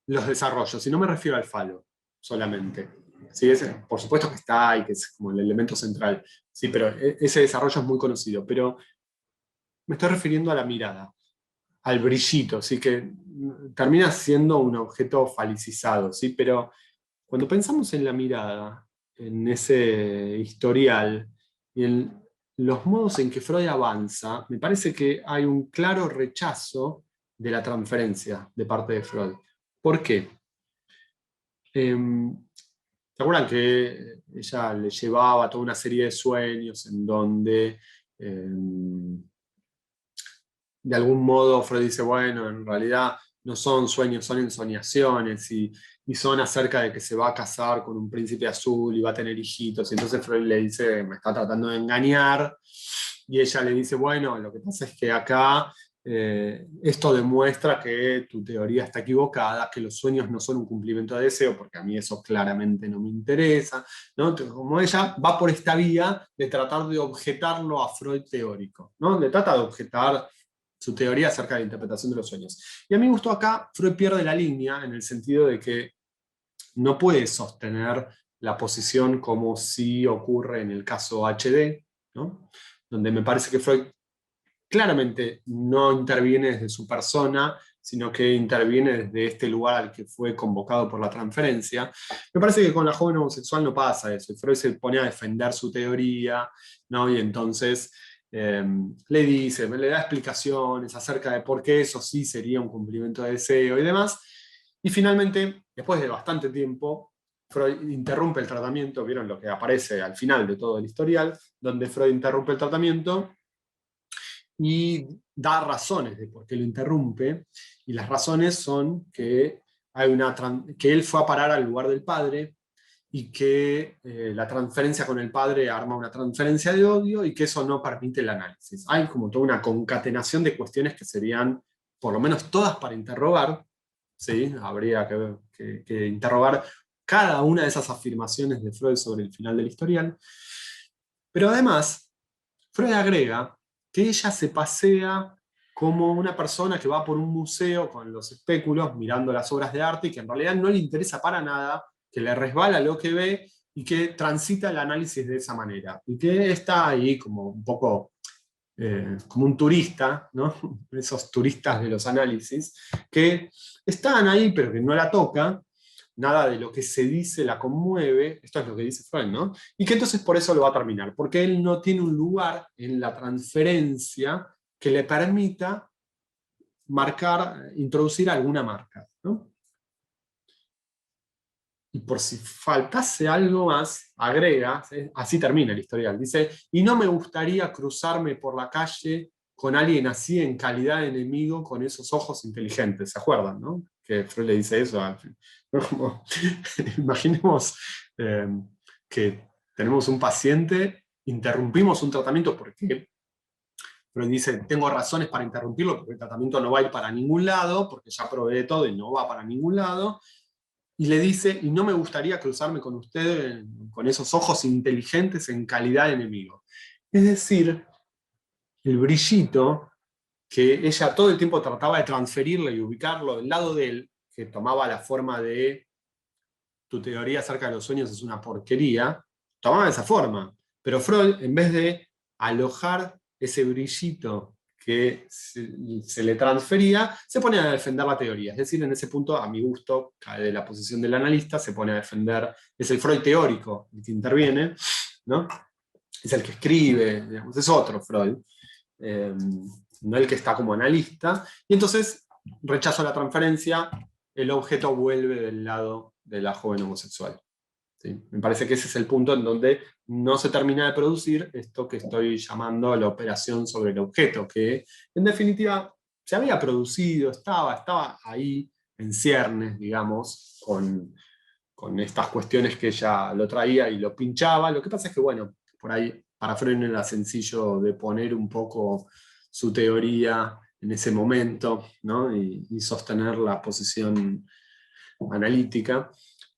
los desarrollos? Y no me refiero al falo solamente. ¿Sí? Por supuesto que está y que es como el elemento central, sí, pero ese desarrollo es muy conocido. Pero me estoy refiriendo a la mirada, al brillito, ¿sí? Que termina siendo un objeto falicizado, ¿sí? Pero cuando pensamos en la mirada, en ese historial, y en los modos en que Freud avanza, me parece que hay un claro rechazo de la transferencia de parte de Freud. ¿Por qué? ¿Se acuerdan que ella le llevaba toda una serie de sueños en donde de algún modo Freud dice, bueno, en realidad no son sueños, son ensoñaciones, y son acerca de que se va a casar con un príncipe azul y va a tener hijitos, y entonces Freud le dice, me está tratando de engañar, y ella le dice, bueno, lo que pasa es que acá esto demuestra que tu teoría está equivocada, que los sueños no son un cumplimiento de deseo, porque a mí eso claramente no me interesa, ¿no? Entonces, como ella va por esta vía de tratar de objetarlo a Freud teórico, ¿no? Le trata de objetar su teoría acerca de la interpretación de los sueños. Y a mi gusto acá Freud pierde la línea en el sentido de que no puede sostener la posición como sí ocurre en el caso HD, ¿no? Donde me parece que Freud claramente no interviene desde su persona, sino que interviene desde este lugar al que fue convocado por la transferencia. Me parece que con la joven homosexual no pasa eso. Freud se pone a defender su teoría, ¿no? Y entonces le dice, le da explicaciones acerca de por qué eso sí sería un cumplimiento de deseo y demás. Y finalmente, después de bastante tiempo, Freud interrumpe el tratamiento. ¿Vieron lo que aparece al final de todo el historial? Donde Freud interrumpe el tratamiento y da razones de por qué lo interrumpe, y las razones son que, que él fue a parar al lugar del padre, y que la transferencia con el padre arma una transferencia de odio, y que eso no permite el análisis. Hay como toda una concatenación de cuestiones que serían, por lo menos todas para interrogar, ¿sí? Habría que interrogar cada una de esas afirmaciones de Freud sobre el final del historial. Pero además, Freud agrega que ella se pasea como una persona que va por un museo con los espéculos mirando las obras de arte y que en realidad no le interesa para nada, que le resbala lo que ve y que transita el análisis de esa manera. Y que está ahí como un poco como un turista, ¿no? Esos turistas de los análisis, que están ahí pero que no la toca, nada de lo que se dice la conmueve, esto es lo que dice Freud, ¿no? Y que entonces por eso lo va a terminar, porque él no tiene un lugar en la transferencia que le permita introducir alguna marca, ¿no? Y por si faltase algo más, agrega, así termina el historial, dice, y no me gustaría cruzarme por la calle con alguien así en calidad de enemigo con esos ojos inteligentes, ¿se acuerdan, no? Que Freud le dice eso, como, imaginemos que tenemos un paciente, interrumpimos un tratamiento porque Freud dice, tengo razones para interrumpirlo porque el tratamiento no va a ir para ningún lado, porque ya probé todo y no va para ningún lado, y le dice, y no me gustaría cruzarme con usted con esos ojos inteligentes en calidad de enemigo. Es decir, el brillito que ella todo el tiempo trataba de transferirle y ubicarlo del lado de él, que tomaba la forma de tu teoría acerca de los sueños es una porquería, tomaba esa forma. Pero Freud, en vez de alojar ese brillito que se le transfería, se pone a defender la teoría. Es decir, en ese punto, a mi gusto, cae de la posición del analista, se pone a defender, es el Freud teórico el que interviene, ¿no? Es el que escribe, digamos, es otro Freud, no el que está como analista, y entonces rechazo la transferencia, el objeto vuelve del lado de la joven homosexual. ¿Sí? Me parece que ese es el punto en donde no se termina de producir esto que estoy llamando la operación sobre el objeto, que en definitiva se había producido, estaba ahí en ciernes, digamos, con estas cuestiones que ella lo traía y lo pinchaba. Lo que pasa es que, bueno, por ahí para Freud no era sencillo de poner un poco su teoría en ese momento, ¿no? y sostener la posición analítica.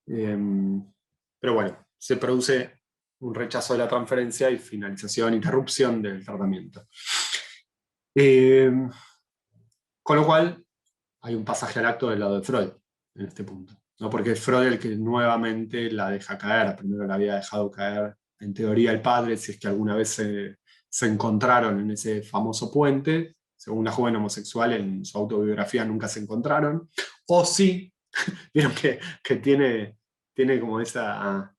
Pero bueno, se produce un rechazo de la transferencia y finalización, interrupción del tratamiento. Con lo cual, hay un pasaje al acto del lado de Freud, en este punto, ¿no? Porque es Freud el que nuevamente la deja caer. Primero la había dejado caer, en teoría, el padre, si es que alguna vez se encontraron en ese famoso puente. Según la joven homosexual, en su autobiografía nunca se encontraron. O sí, vieron que tiene como esa...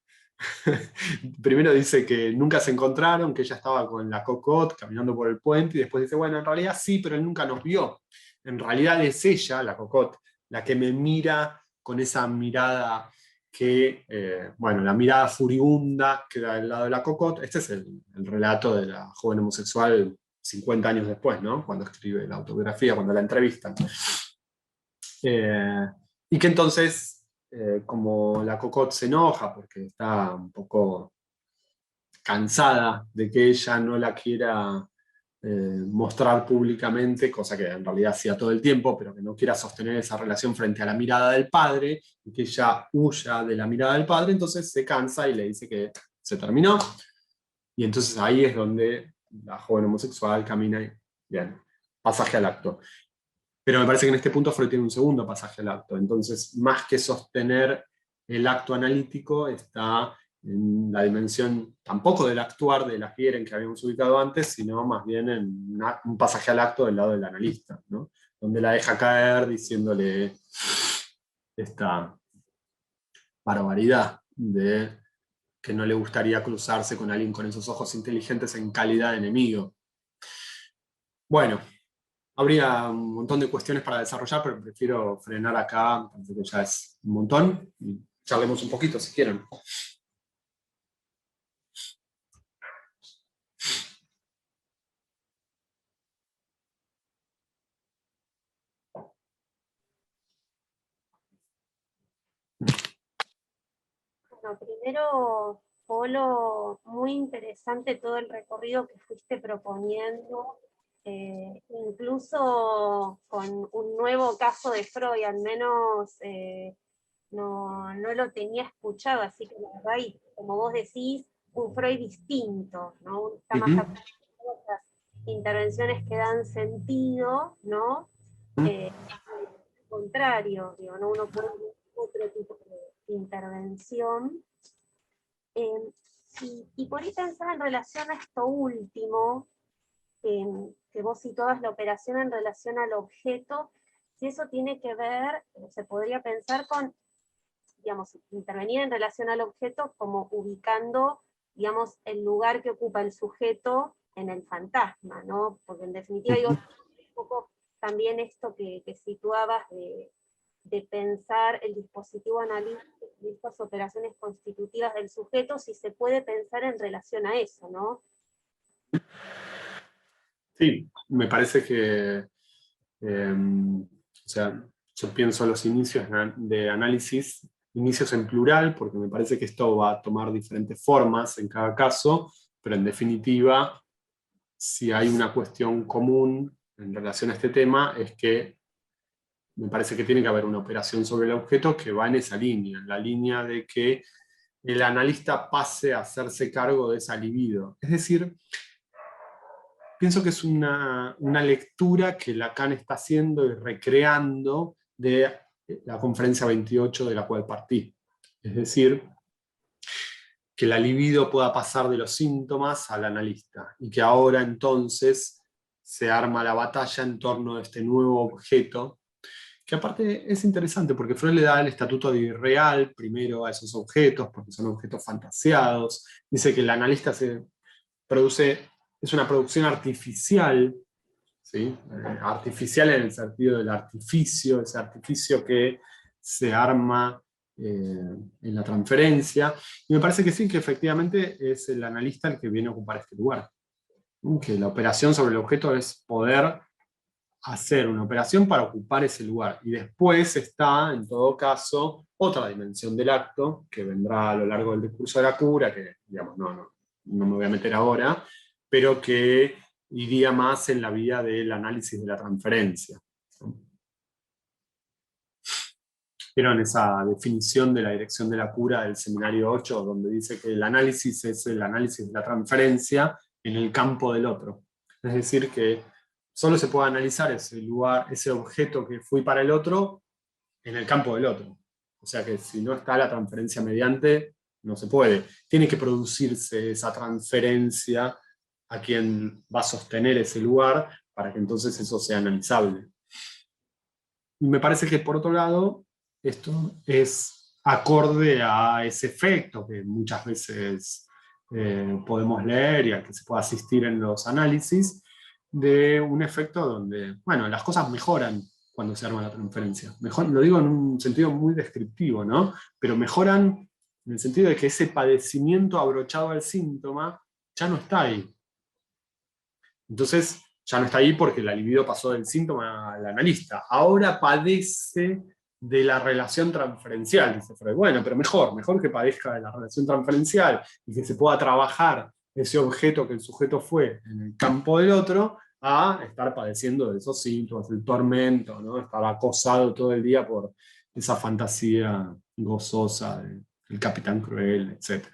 Primero dice que nunca se encontraron, que ella estaba con la Cocotte caminando por el puente, y después dice, bueno, en realidad sí, pero él nunca nos vio. En realidad es ella, la Cocotte, la que me mira con esa mirada que, bueno, la mirada furibunda que da del lado de la Cocotte. Este es el relato de la joven homosexual 50 años después, ¿no? Cuando escribe la autobiografía, cuando la entrevistan. Y que entonces, como la Cocotte se enoja porque está un poco cansada de que ella no la quiera mostrar públicamente, cosa que en realidad hacía todo el tiempo, pero que no quiera sostener esa relación frente a la mirada del padre, y que ella huya de la mirada del padre, entonces se cansa y le dice que se terminó. Y entonces ahí es donde la joven homosexual camina y, bien, pasaje al acto. Pero me parece que en este punto Freud tiene un segundo pasaje al acto. Entonces, más que sostener el acto analítico, está en la dimensión tampoco del actuar de la Gieren que habíamos ubicado antes, sino más bien en un pasaje al acto del lado del analista, ¿no? Donde la deja caer diciéndole esta barbaridad de que no le gustaría cruzarse con alguien con esos ojos inteligentes en calidad de enemigo. Bueno, habría un montón de cuestiones para desarrollar, pero prefiero frenar acá, parece que ya es un montón, y charlemos un poquito si quieren. Bueno, primero, Polo, muy interesante todo el recorrido que fuiste proponiendo, incluso con un nuevo caso de Freud, al menos no lo tenía escuchado, así que la verdad, y como vos decís, un Freud distinto, ¿no? Está más atento a otras intervenciones que dan sentido, ¿no? Al contrario, digo, ¿no? Uno puede ver otro tipo de intervención. Y por ahí pensaba en relación a esto último, que vos situabas la operación en relación al objeto, si eso tiene que ver, se podría pensar con, digamos, intervenir en relación al objeto como ubicando, digamos, el lugar que ocupa el sujeto en el fantasma, ¿no? Porque en definitiva digo, un poco también esto que situabas de pensar el dispositivo analítico de estas operaciones constitutivas del sujeto, si se puede pensar en relación a eso, ¿no? Sí, me parece que, o sea, yo pienso los inicios de análisis, inicios en plural, porque me parece que esto va a tomar diferentes formas en cada caso, pero en definitiva, si hay una cuestión común en relación a este tema, es que me parece que tiene que haber una operación sobre el objeto que va en esa línea, en la línea de que el analista pase a hacerse cargo de esa libido. Es decir, pienso que es una lectura que Lacan está haciendo y recreando de la conferencia 28 de la cual partí. Es decir, que la libido pueda pasar de los síntomas al analista, y que ahora entonces se arma la batalla en torno a este nuevo objeto, que aparte es interesante porque Freud le da el estatuto de irreal primero a esos objetos, porque son objetos fantasiados. Dice que el analista es una producción artificial, ¿sí? Artificial en el sentido del artificio, ese artificio que se arma en la transferencia. Y me parece que sí, que efectivamente es el analista el que viene a ocupar este lugar. Que la operación sobre el objeto es poder hacer una operación para ocupar ese lugar. Y después está, en todo caso, otra dimensión del acto, que vendrá a lo largo del discurso de la cura, que digamos, no me voy a meter ahora, pero que iría más en la vía del análisis de la transferencia. ¿Vieron esa definición de la dirección de la cura del seminario 8, donde dice que el análisis es el análisis de la transferencia en el campo del otro? Es decir, que solo se puede analizar ese lugar, ese objeto que fui para el otro, en el campo del otro. O sea que si no está la transferencia mediante, no se puede. Tiene que producirse esa transferencia a quien va a sostener ese lugar para que entonces eso sea analizable. Y me parece que por otro lado, esto es acorde a ese efecto que muchas veces podemos leer y al que se puede asistir en los análisis, de un efecto donde, bueno, las cosas mejoran cuando se arma la transferencia. Mejor, lo digo en un sentido muy descriptivo, ¿no? Pero mejoran en el sentido de que ese padecimiento abrochado al síntoma ya no está ahí. Entonces, ya no está ahí porque la libido pasó del síntoma al analista. Ahora padece de la relación transferencial, dice Freud. Bueno, pero mejor que padezca de la relación transferencial y que se pueda trabajar ese objeto que el sujeto fue en el campo del otro, a estar padeciendo de esos síntomas, el tormento, ¿no? Estar acosado todo el día por esa fantasía gozosa del capitán cruel, etc.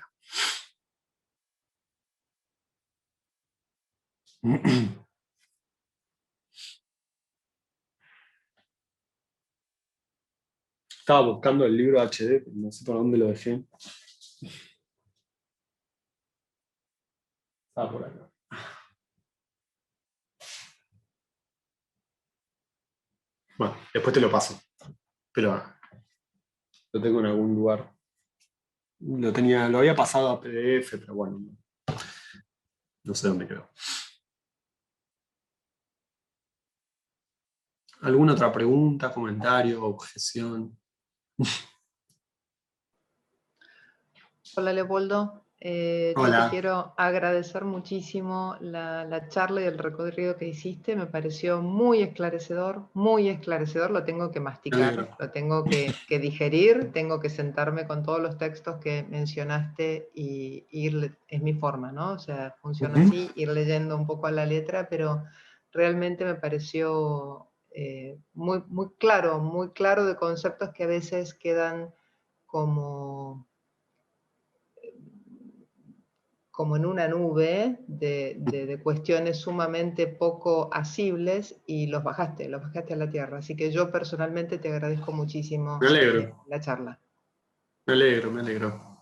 Estaba buscando el libro HD, no sé por dónde lo dejé. Estaba por acá. Bueno, después te lo paso. Pero lo tengo en algún lugar. Lo había pasado a PDF, pero bueno, no sé dónde quedó. ¿Alguna otra pregunta, comentario, objeción? Hola Leopoldo, yo Hola. te quiero agradecer muchísimo la charla y el recorrido que hiciste, me pareció muy esclarecedor, lo tengo que masticar, lo tengo que digerir, tengo que sentarme con todos los textos que mencionaste y es mi forma, ¿no? O sea, funciona así, ir leyendo un poco a la letra, pero realmente me pareció muy claro de conceptos que a veces quedan como en una nube de cuestiones sumamente poco asibles y los bajaste a la tierra. Así que yo personalmente te agradezco muchísimo Me alegro. la charla. Me alegro.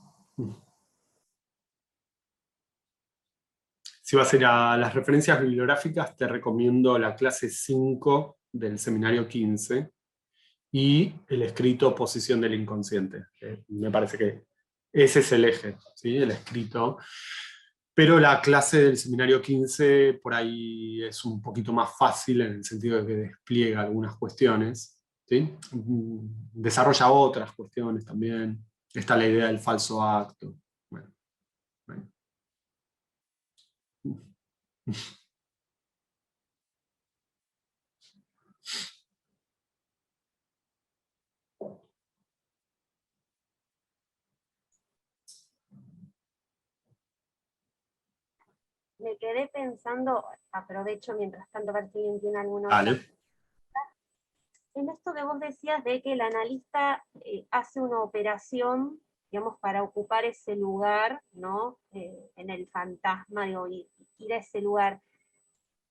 Si vas a ir a las referencias bibliográficas, te recomiendo la clase 5 del seminario 15 y el escrito Posición del Inconsciente. Me parece que ese es el eje, ¿sí? El escrito. Pero la clase del seminario 15 por ahí es un poquito más fácil en el sentido de que despliega algunas cuestiones, ¿sí? Desarrolla otras cuestiones también. Está la idea del falso acto. Bueno. Me quedé pensando, aprovecho mientras tanto para ver si alguien tiene alguna otra. Dale. En esto que vos decías de que el analista hace una operación, digamos, para ocupar ese lugar, ¿no? En el fantasma, digo, ir a ese lugar.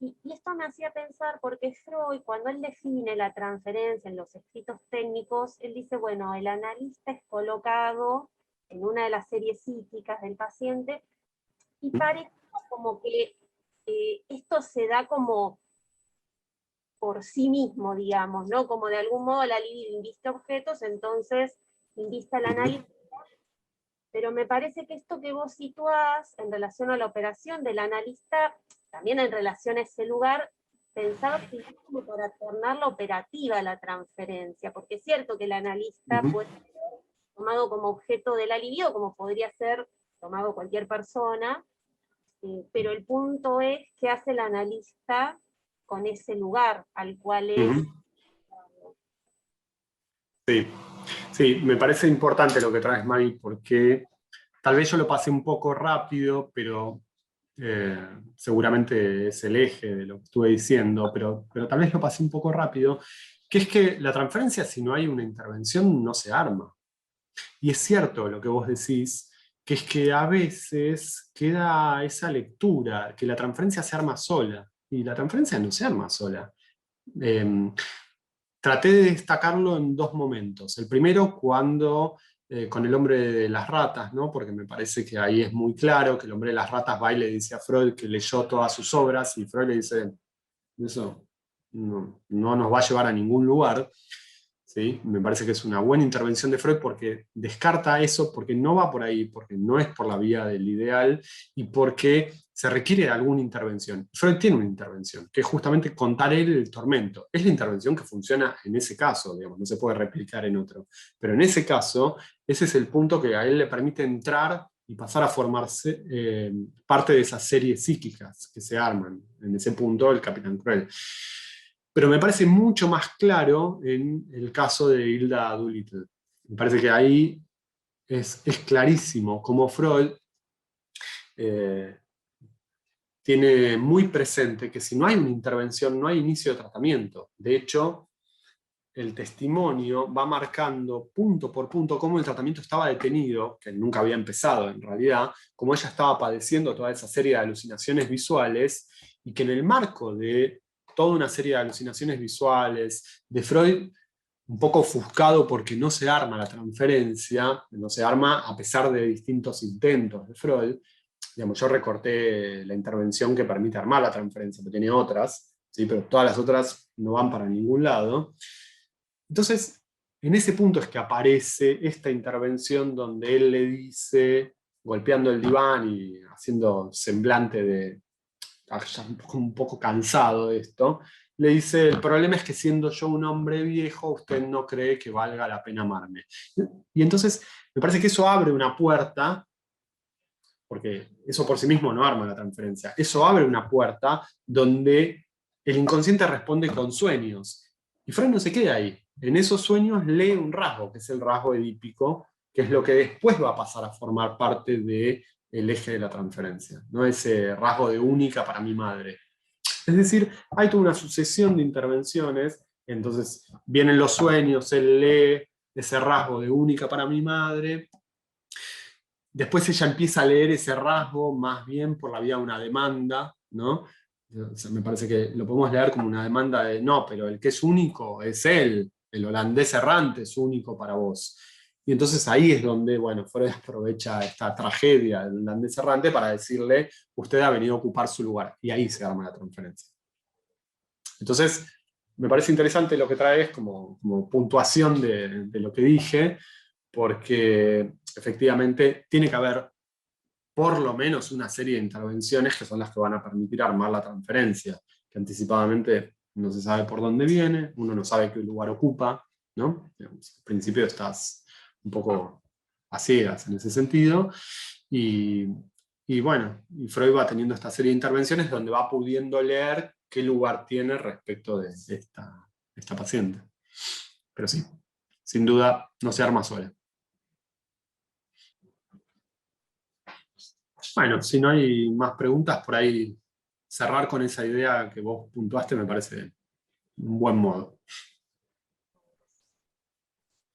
Y esto me hacía pensar porque Freud, cuando él define la transferencia en los escritos técnicos, él dice, bueno, el analista es colocado en una de las series psíquicas del paciente, y parece como que esto se da como por sí mismo, digamos, ¿no? Como de algún modo la libido inviste objetos, entonces invista el análisis. Pero me parece que esto que vos situás en relación a la operación del analista, también en relación a ese lugar, pensaba que es como para tornar la operativa la transferencia, porque es cierto que el analista puede ser tomado como objeto de la libido, como podría ser tomado cualquier persona, pero el punto es qué hace el analista con ese lugar al cual es. Sí, sí, me parece importante lo que traes, Mari, porque tal vez yo lo pasé un poco rápido, pero seguramente es el eje de lo que estuve diciendo, pero tal vez lo pasé un poco rápido, que es que la transferencia, si no hay una intervención, no se arma. Y es cierto lo que vos decís, que es que a veces queda esa lectura, que la transferencia se arma sola, y la transferencia no se arma sola. Traté de destacarlo en dos momentos. El primero, cuando con el hombre de las ratas, ¿no? Porque me parece que ahí es muy claro que el hombre de las ratas va y le dice a Freud que leyó todas sus obras, y Freud le dice, eso no nos va a llevar a ningún lugar. ¿Sí? Me parece que es una buena intervención de Freud porque descarta eso, porque no va por ahí, porque no es por la vía del ideal y porque se requiere alguna intervención. Freud tiene una intervención, que es justamente contar él el tormento. Es la intervención que funciona en ese caso, digamos, no se puede replicar en otro. Pero en ese caso, ese es el punto que a él le permite entrar y pasar a formarse parte de esas series psíquicas que se arman. En ese punto, el Capitán Cruel. Pero me parece mucho más claro en el caso de Hilda Doolittle. Me parece que ahí es clarísimo cómo Freud tiene muy presente que si no hay una intervención, no hay inicio de tratamiento. De hecho, el testimonio va marcando punto por punto cómo el tratamiento estaba detenido, que nunca había empezado en realidad, cómo ella estaba padeciendo toda esa serie de alucinaciones visuales, y que en el marco de toda una serie de alucinaciones visuales, de Freud un poco ofuscado porque no se arma la transferencia, no se arma a pesar de distintos intentos de Freud. Digamos, yo recorté la intervención que permite armar la transferencia, pero tiene otras, ¿sí? Pero todas las otras no van para ningún lado. Entonces, en ese punto es que aparece esta intervención donde él le dice, golpeando el diván y haciendo semblante de, ya un poco cansado de esto, le dice, el problema es que siendo yo un hombre viejo, usted no cree que valga la pena amarme. Y entonces, me parece que eso abre una puerta, porque eso por sí mismo no arma la transferencia, eso abre una puerta donde el inconsciente responde con sueños. Y Freud no se queda ahí. En esos sueños lee un rasgo, que es el rasgo edípico, que es lo que después va a pasar a formar parte del eje de la transferencia, ¿no? Ese rasgo de única para mi madre. Es decir, hay toda una sucesión de intervenciones, entonces vienen los sueños, él lee ese rasgo de única para mi madre. Después ella empieza a leer ese rasgo más bien por la vía de una demanda, ¿no? O sea, me parece que lo podemos leer como una demanda de, no, pero el que es único es él, el holandés errante es único para vos. Y entonces ahí es donde, bueno, Freud aprovecha esta tragedia del holandés errante para decirle, usted ha venido a ocupar su lugar, y ahí se arma la transferencia. Entonces, me parece interesante lo que traes como puntuación de lo que dije, porque efectivamente tiene que haber por lo menos una serie de intervenciones que son las que van a permitir armar la transferencia, que anticipadamente no se sabe por dónde viene, uno no sabe qué lugar ocupa, ¿no? Digamos, al principio estás un poco a ciegas en ese sentido, y bueno, y Freud va teniendo esta serie de intervenciones donde va pudiendo leer qué lugar tiene respecto de esta paciente. Pero sí, sin duda no se arma sola. Bueno, si no hay más preguntas, por ahí cerrar con esa idea que vos puntuaste me parece un buen modo.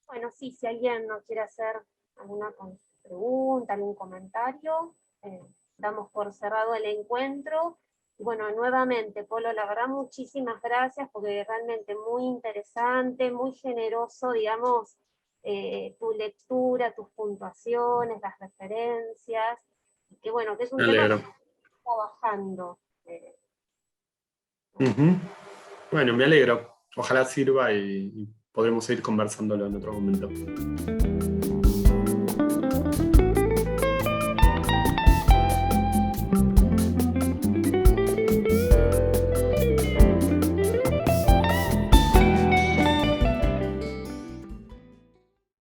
Bueno, sí, si alguien nos quiere hacer alguna pregunta, algún comentario, damos por cerrado el encuentro. Y bueno, nuevamente, Polo, la verdad, muchísimas gracias, porque realmente muy interesante, muy generoso, digamos, tu lectura, tus puntuaciones, las referencias, que bueno, que es un tema que estamos trabajando. Bueno, me alegro. Ojalá sirva y podremos seguir conversándolo en otro momento.